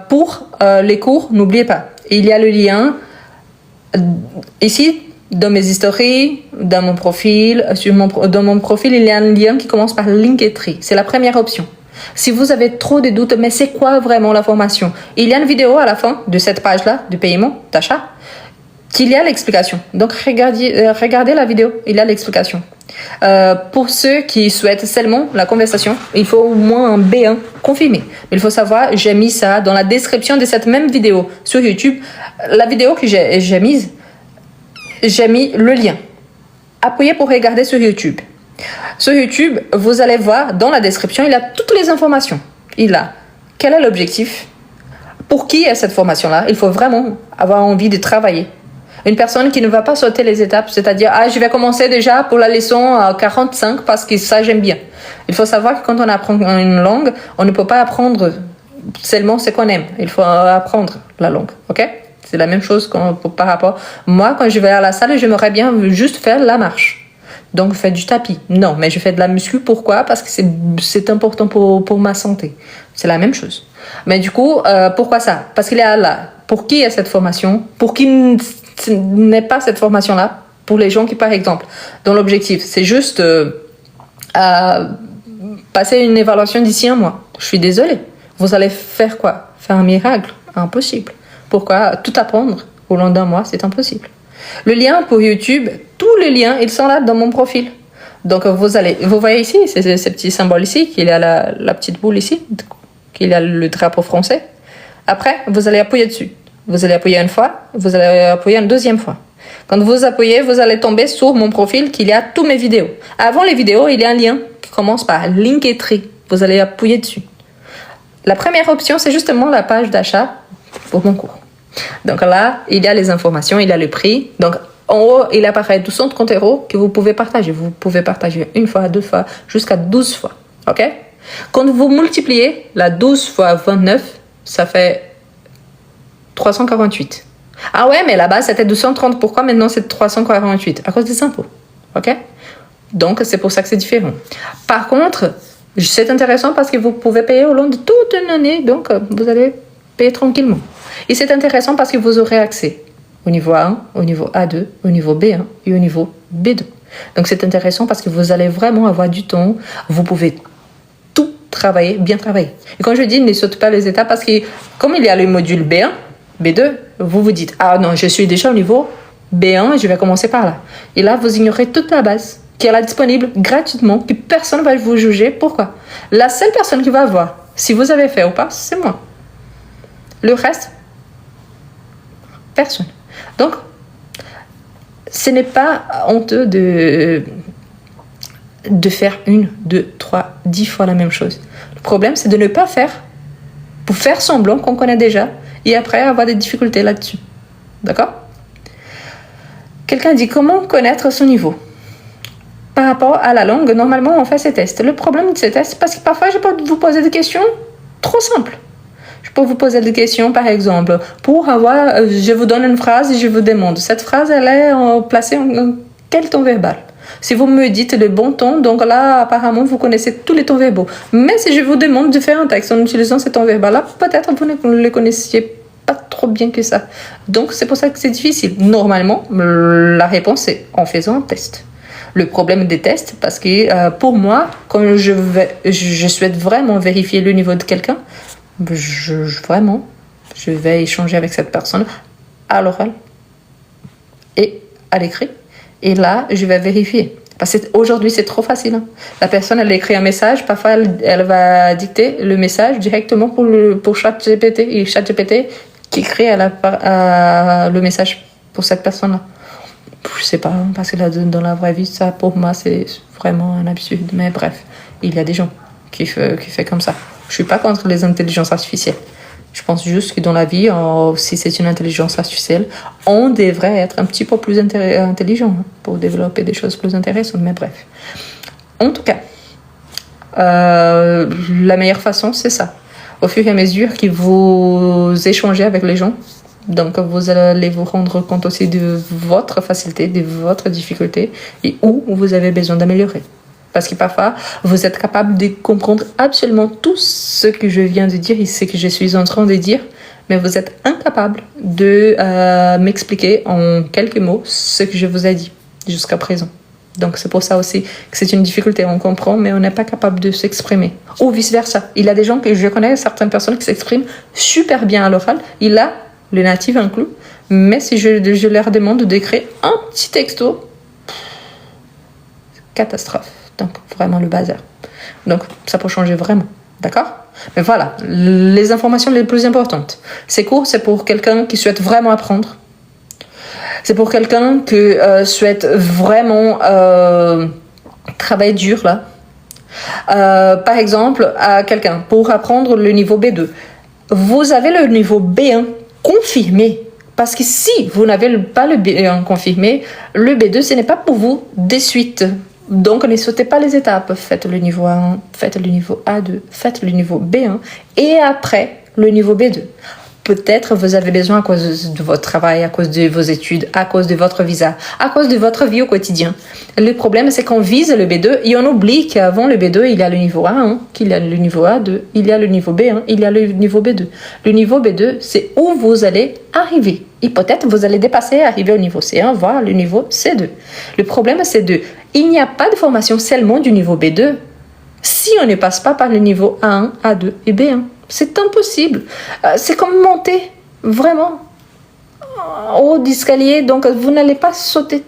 Pour les cours, n'oubliez pas, il y a le lien ici, dans mes stories, dans mon profil. Dans mon profil, il y a un lien qui commence par Linktree. C'est la première option. Si vous avez trop de doutes, mais c'est quoi vraiment la formation? Il y a une vidéo à la fin de cette page-là, de paiement, d'achat, qu'il y a l'explication. Donc, regardez la vidéo, il y a l'explication. Pour ceux qui souhaitent seulement la conversation, il faut au moins un B1 confirmé. Mais il faut savoir, j'ai mis ça dans la description de cette même vidéo sur YouTube. La vidéo que j'ai mise, j'ai mis le lien. Appuyez pour regarder sur YouTube. Sur YouTube, vous allez voir dans la description, il y a toutes les informations. Il a quel est l'objectif, pour qui est cette formation-là. Il faut vraiment avoir envie de travailler. Une personne qui ne va pas sauter les étapes, c'est-à-dire, je vais commencer déjà pour la leçon 45 parce que ça, j'aime bien. Il faut savoir que quand on apprend une langue, on ne peut pas apprendre seulement ce qu'on aime. Il faut apprendre la langue, ok? C'est la même chose par rapport... Moi, quand je vais à la salle, j'aimerais bien juste faire la marche. Donc, faire du tapis. Non, mais je fais de la muscu. Pourquoi? Parce que c'est important pour ma santé. C'est la même chose. Mais du coup, pourquoi ça? Parce qu'il y a là, pour qui est cette formation? Pour qui ce n'est pas cette formation-là? Pour les gens qui, par exemple, dont l'objectif, c'est juste passer une évaluation d'ici un mois. Je suis désolée. Vous allez faire quoi? Faire un miracle? Impossible. Pourquoi? Tout apprendre au long d'un mois, c'est impossible. Le lien pour YouTube, tous les liens, ils sont là dans mon profil. Donc, vous voyez ici, c'est ce petit symbole ici, qu'il y a la petite boule ici, qu'il y a le drapeau français. Après, vous allez appuyer dessus. Vous allez appuyer une fois, vous allez appuyer une deuxième fois. Quand vous appuyez, vous allez tomber sur mon profil, qu'il y a toutes mes vidéos. Avant les vidéos, il y a un lien qui commence par Linktree. Vous allez appuyer dessus. La première option, c'est justement la page d'achat pour mon cours. Donc là, il y a les informations, il y a le prix. Donc en haut, il apparaît 230 € que vous pouvez partager. Vous pouvez partager une fois, deux fois, jusqu'à 12 fois. OK? Quand vous multipliez la 12 fois 29, ça fait 348. Ah ouais, mais là-bas, c'était 230. Pourquoi maintenant c'est 348? À cause des impôts. OK? Donc, c'est pour ça que c'est différent. Par contre, c'est intéressant parce que vous pouvez payer au long de toute une année. Donc, vous allez payer tranquillement. Et c'est intéressant parce que vous aurez accès au niveau A1, au niveau A2, au niveau B1 et au niveau B2. Donc, c'est intéressant parce que vous allez vraiment avoir du temps. Vous pouvez tout travailler, bien travailler. Et quand je dis ne saute pas les étapes, parce que comme il y a le module B1, B2, vous vous dites, ah non, je suis déjà au niveau B1, je vais commencer par là. Et là, vous ignorez toute la base qui est là disponible gratuitement, que personne ne va vous juger. Pourquoi? La seule personne qui va voir si vous avez fait ou pas, c'est moi. Le reste, personne. Donc, ce n'est pas honteux de faire 1, 2, 3, 10 fois la même chose. Le problème, c'est de ne pas faire pour faire semblant qu'on connaît déjà et après avoir des difficultés là-dessus. D'accord? Quelqu'un dit comment connaître son niveau? Par rapport à la langue, normalement, on fait ces tests. Le problème de ces tests, c'est parce que parfois, je peux vous poser des questions trop simples. Je peux vous poser des questions, par exemple, pour avoir, je vous donne une phrase et je vous demande, cette phrase, elle est placée en quel ton verbal? Si vous me dites le bon ton, donc là, apparemment, vous connaissez tous les tons verbaux. Mais si je vous demande de faire un texte en utilisant ce ton verbal-là, peut-être vous ne le connaissiez pas trop bien que ça. Donc, c'est pour ça que c'est difficile. Normalement, la réponse est en faisant un test. Le problème des tests, parce que pour moi, quand je souhaite vraiment vérifier le niveau de quelqu'un, je vais échanger avec cette personne à l'oral et à l'écrit. Et là, je vais vérifier. Parce qu'aujourd'hui, c'est trop facile. Hein. La personne, elle écrit un message. Parfois, elle va dicter le message directement pour ChatGPT. Et ChatGPT qui crée le message pour cette personne-là. Je sais pas, parce que là, dans la vraie vie, ça, pour moi, c'est vraiment un absurde. Mais bref, il y a des gens qui font comme ça. Je suis pas contre les intelligences artificielles. Je pense juste que dans la vie, si c'est une intelligence artificielle, on devrait être un petit peu plus intelligent pour développer des choses plus intéressantes. Mais bref. En tout cas, la meilleure façon, c'est ça. Au fur et à mesure que vous échangez avec les gens, donc vous allez vous rendre compte aussi de votre facilité, de votre difficulté et où vous avez besoin d'améliorer. Parce que parfois, vous êtes capable de comprendre absolument tout ce que je viens de dire et ce que je suis en train de dire, mais vous êtes incapable de m'expliquer en quelques mots ce que je vous ai dit jusqu'à présent. Donc c'est pour ça aussi que c'est une difficulté. On comprend, mais on n'est pas capable de s'exprimer. Ou vice-versa. Il y a des gens que je connais, certaines personnes qui s'expriment super bien à l'oral. Il y a le natif inclus, mais si je leur demande d'écrire un petit texto, catastrophe. Donc, vraiment le bazar. Donc, ça peut changer vraiment. D'accord ? Mais voilà, les informations les plus importantes. Ces cours, c'est pour quelqu'un qui souhaite vraiment apprendre. C'est pour quelqu'un qui souhaite vraiment travailler dur, là. Par exemple, à quelqu'un, pour apprendre le niveau B2, vous avez le niveau B1 confirmé. Parce que si vous n'avez pas le B1 confirmé, le B2, ce n'est pas pour vous de suite. Donc, ne sautez pas les étapes. Faites le niveau A1, faites le niveau A2, faites le niveau B1 et après le niveau B2. Peut-être vous avez besoin à cause de votre travail, à cause de vos études, à cause de votre visa, à cause de votre vie au quotidien. Le problème, c'est qu'on vise le B2 et on oublie qu'avant le B2, il y a le niveau A1, qu'il y a le niveau A2, il y a le niveau B1, il y a le niveau B2. Le niveau B2, c'est où vous allez arriver. Et peut-être vous allez dépasser, arriver au niveau C1, voire le niveau C2. Le problème, c'est il n'y a pas de formation seulement du niveau B2 si on ne passe pas par le niveau A1, A2 et B1. C'est impossible. C'est comme monter vraiment en haut d'escalier, donc vous n'allez pas sauter.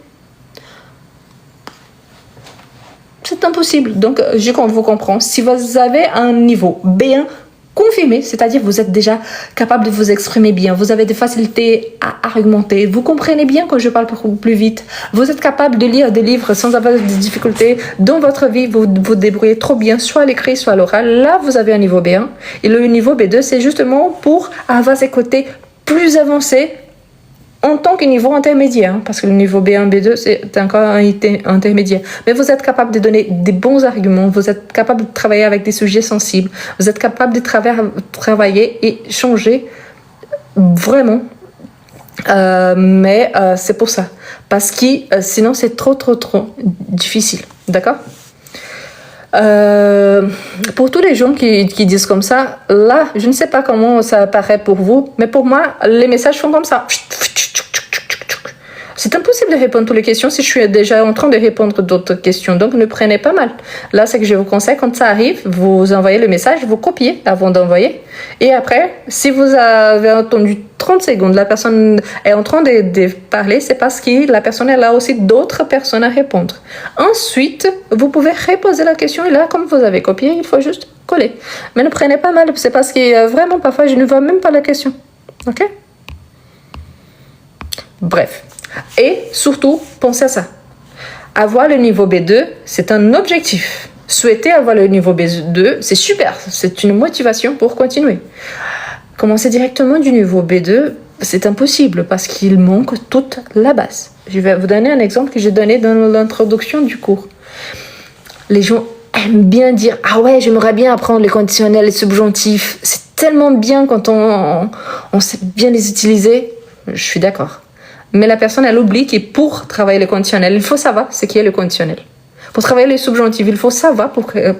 C'est impossible. Donc, je vous comprends. Si vous avez un niveau B1 confirmé, c'est-à-dire vous êtes déjà capable de vous exprimer bien, vous avez des facilités à argumenter, vous comprenez bien quand je parle plus vite, vous êtes capable de lire des livres sans avoir de difficultés dans votre vie, vous vous débrouillez trop bien, soit à l'écrit, soit à l'oral, là vous avez un niveau B1. Et le niveau B2, c'est justement pour avoir ces côtés plus avancés en tant que niveau intermédiaire, parce que le niveau B1, B2, c'est encore un intermédiaire. Mais vous êtes capable de donner des bons arguments, vous êtes capable de travailler avec des sujets sensibles, vous êtes capable de travailler et changer vraiment. Mais c'est pour ça. Parce que sinon, c'est trop difficile. D'accord ? Pour tous les gens qui disent comme ça, là, je ne sais pas comment ça apparaît pour vous, mais pour moi, les messages font comme ça. C'est impossible de répondre à toutes les questions si je suis déjà en train de répondre d'autres questions. Donc, ne prenez pas mal. Là, c'est que je vous conseille, quand ça arrive, vous envoyez le message, vous copiez avant d'envoyer. Et après, si vous avez entendu 30 secondes, la personne est en train de parler, c'est parce que la personne elle a aussi d'autres personnes à répondre. Ensuite, vous pouvez reposer la question et là, comme vous avez copié, il faut juste coller. Mais ne prenez pas mal, c'est parce que vraiment, parfois, je ne vois même pas la question. Ok ? Bref. Et surtout, pensez à ça. Avoir le niveau B2, c'est un objectif. Souhaiter avoir le niveau B2, c'est super. C'est une motivation pour continuer. Commencer directement du niveau B2, c'est impossible parce qu'il manque toute la base. Je vais vous donner un exemple que j'ai donné dans l'introduction du cours. Les gens aiment bien dire « Ah ouais, j'aimerais bien apprendre les conditionnels et subjonctifs. C'est tellement bien quand on sait bien les utiliser. » Je suis d'accord. Mais la personne, elle oublie que pour travailler le conditionnel, il faut savoir ce qu'est le conditionnel. Pour travailler les subjonctifs, il faut savoir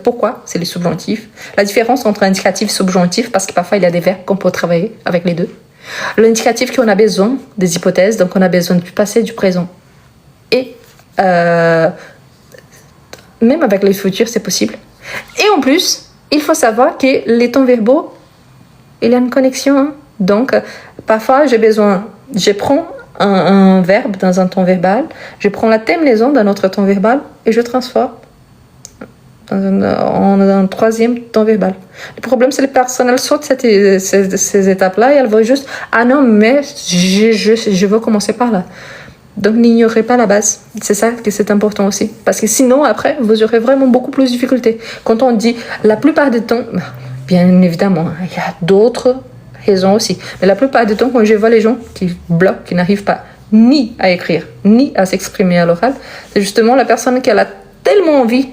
pourquoi c'est les subjonctifs. La différence entre indicatif et subjonctif, parce que parfois il y a des verbes qu'on peut travailler avec les deux. L'indicatif qu'on a besoin des hypothèses, donc on a besoin du passé, du présent. Et même avec le futur, c'est possible. Et en plus, il faut savoir que les temps verbaux, il y a une connexion. Hein. Donc, parfois, je prends un verbe dans un temps verbal, je prends la terminaison d'un autre temps verbal et je transforme en un troisième temps verbal. Le problème, c'est que les personnes, elles sautent ces étapes-là et elles vont juste « Ah non, mais je veux commencer par là ». Donc, n'ignorez pas la base. C'est ça que c'est important aussi. Parce que sinon, après, vous aurez vraiment beaucoup plus de difficultés. Quand on dit la plupart du temps, bien évidemment, il y a d'autres raisons aussi. Mais la plupart du temps, quand je vois les gens qui bloquent, qui n'arrivent pas ni à écrire, ni à s'exprimer à l'oral, c'est justement la personne qui a tellement envie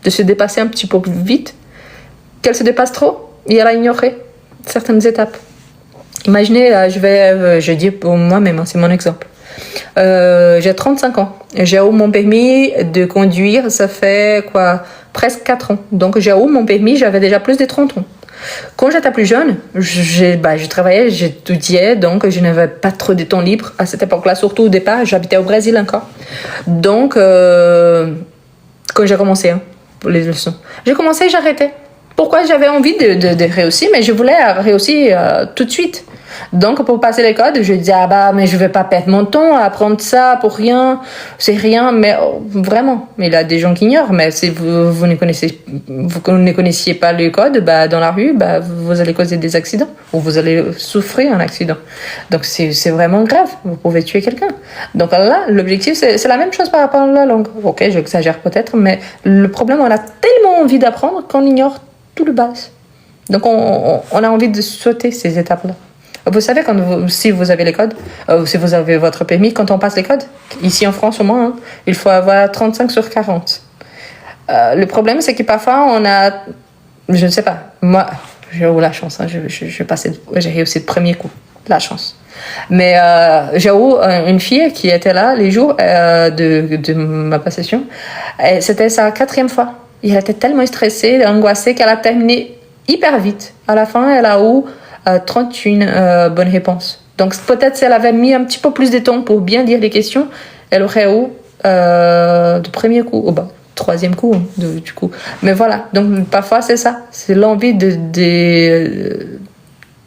de se dépasser un petit peu plus vite, qu'elle se dépasse trop et elle a ignoré certaines étapes. Imaginez, je dis pour moi-même, c'est mon exemple. J'ai 35 ans. J'ai eu mon permis de conduire, ça fait presque 4 ans. Donc j'ai eu mon permis, j'avais déjà plus de 30 ans. Quand j'étais plus jeune, je travaillais, j'étudiais, donc je n'avais pas trop de temps libre à cette époque-là. Surtout au départ, j'habitais au Brésil encore. Donc, quand j'ai commencé les leçons, j'ai commencé et j'arrêtais. Pourquoi? J'avais envie de réussir, mais je voulais réussir tout de suite. Donc, pour passer les codes, je disais, mais je vais pas perdre mon temps à apprendre ça pour rien. C'est rien, mais vraiment. Mais il y a des gens qui ignorent, mais si vous ne connaissiez pas les codes, dans la rue, vous allez causer des accidents ou vous allez souffrir un accident. Donc, c'est vraiment grave. Vous pouvez tuer quelqu'un. Donc là, l'objectif, c'est la même chose par rapport à la langue. Ok, j'exagère peut-être, mais le problème, on a tellement envie d'apprendre qu'on ignore tout le base. Donc, on a envie de sauter ces étapes-là. Vous savez, si vous avez les codes, ou si vous avez votre permis, quand on passe les codes, ici en France au moins, il faut avoir 35 sur 40. Le problème, c'est que parfois, on a... Je ne sais pas. Moi, j'ai eu la chance. J'ai réussi le premier coup. La chance. Mais j'ai eu une fille qui était là les jours de ma passation. C'était sa 4e fois. Elle était tellement stressée, angoissée, qu'elle a terminé hyper vite. À la fin, elle a eu 31 bonnes réponses. Donc peut-être si elle avait mis un petit peu plus de temps pour bien dire les questions, elle aurait eu de premier coup, 3e coup du coup. Mais voilà, donc parfois c'est ça, c'est l'envie de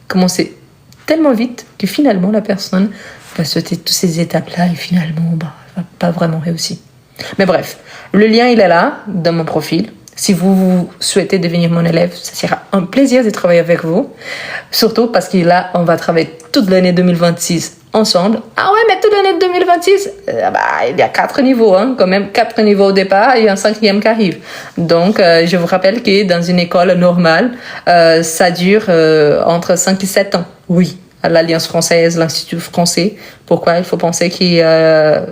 commencer tellement vite que finalement la personne va sauter toutes ces étapes-là et finalement elle va pas vraiment réussir. Mais bref, le lien il est là dans mon profil. Si vous souhaitez devenir mon élève, ça sera un plaisir de travailler avec vous. Surtout parce que là, on va travailler toute l'année 2026 ensemble. Ah ouais, mais toute l'année 2026, il y a 4 niveaux, quand même 4 niveaux au départ et un 5e qui arrive. Donc, je vous rappelle que dans une école normale, ça dure entre 5 et 7 ans. Oui. L'Alliance française, l'Institut français. Pourquoi il faut penser que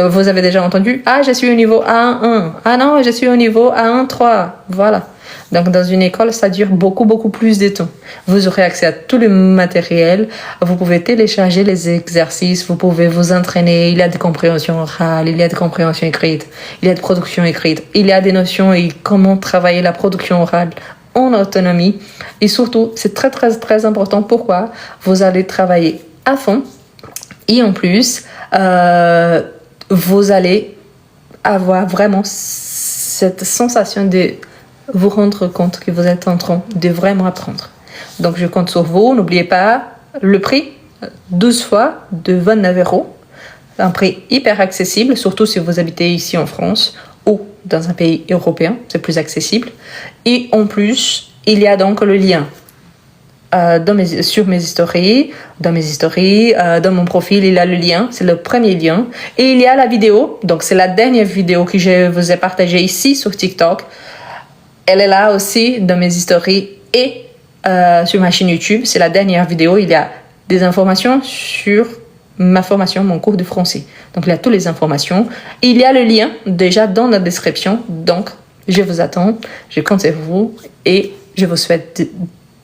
vous avez déjà entendu « Ah, je suis au niveau A1. Ah non, je suis au niveau A1-3. » Voilà. Donc, dans une école, ça dure beaucoup, beaucoup plus de temps. Vous aurez accès à tout le matériel. Vous pouvez télécharger les exercices. Vous pouvez vous entraîner. Il y a des compréhensions orales. Il y a des compréhensions écrites. Il y a des productions écrites. Il y a des notions et comment travailler la production orale en autonomie. Et surtout, c'est très, très, très important. Pourquoi? Vous allez travailler à fond. Et en plus, vous allez avoir vraiment cette sensation de vous rendre compte que vous êtes en train de vraiment apprendre. Donc, je compte sur vous. N'oubliez pas le prix, 12 fois de 29 €. Un prix hyper accessible, surtout si vous habitez ici en France ou dans un pays européen, c'est plus accessible. Et en plus, il y a donc le lien sur mes stories, dans mon profil, il y a le lien, c'est le premier lien. Et il y a la vidéo, donc c'est la dernière vidéo que je vous ai partagée ici sur TikTok. Elle est là aussi dans mes stories et sur ma chaîne YouTube. C'est la dernière vidéo, il y a des informations sur ma formation, mon cours de français. Donc, il y a toutes les informations. Il y a le lien déjà dans la description. Donc, je vous attends. Je compte sur vous et je vous souhaite de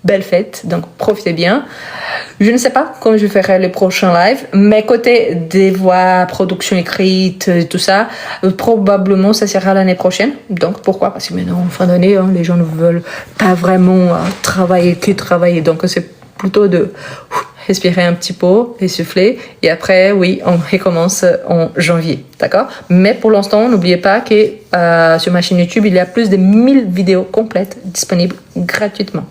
belles fêtes. Donc, profitez bien. Je ne sais pas quand je ferai le prochain live, mais côté des voix, production écrite, tout ça, probablement ça sera l'année prochaine. Donc, pourquoi? Parce que maintenant, en fin d'année, les gens ne veulent pas vraiment travailler. Donc, c'est plutôt de respirer un petit peu et souffler. Et après, oui, on recommence en janvier, d'accord? Mais pour l'instant, n'oubliez pas que sur ma chaîne YouTube, il y a plus de 1000 vidéos complètes disponibles gratuitement.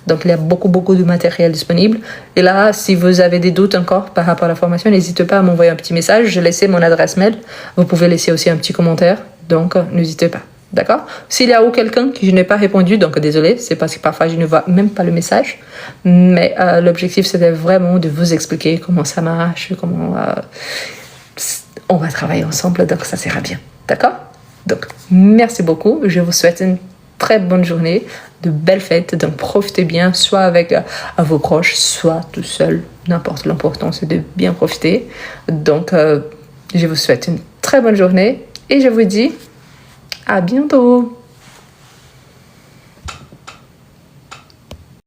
Donc, il y a beaucoup de matériel disponible. Et là, si vous avez des doutes encore par rapport à la formation, n'hésitez pas à m'envoyer un petit message. Je laisse mon adresse mail. Vous pouvez laisser aussi un petit commentaire. Donc, n'hésitez pas. D'accord? S'il y a ou quelqu'un qui je n'ai pas répondu, donc désolé, c'est parce que parfois je ne vois même pas le message. Mais l'objectif, c'était vraiment de vous expliquer comment ça marche, comment on va travailler ensemble, donc ça sera bien. D'accord? Donc, merci beaucoup. Je vous souhaite une très bonne journée, de belles fêtes. Donc, profitez bien, soit avec vos proches, soit tout seul. N'importe, l'important, c'est de bien profiter. Donc, je vous souhaite une très bonne journée et je vous dis à bientôt.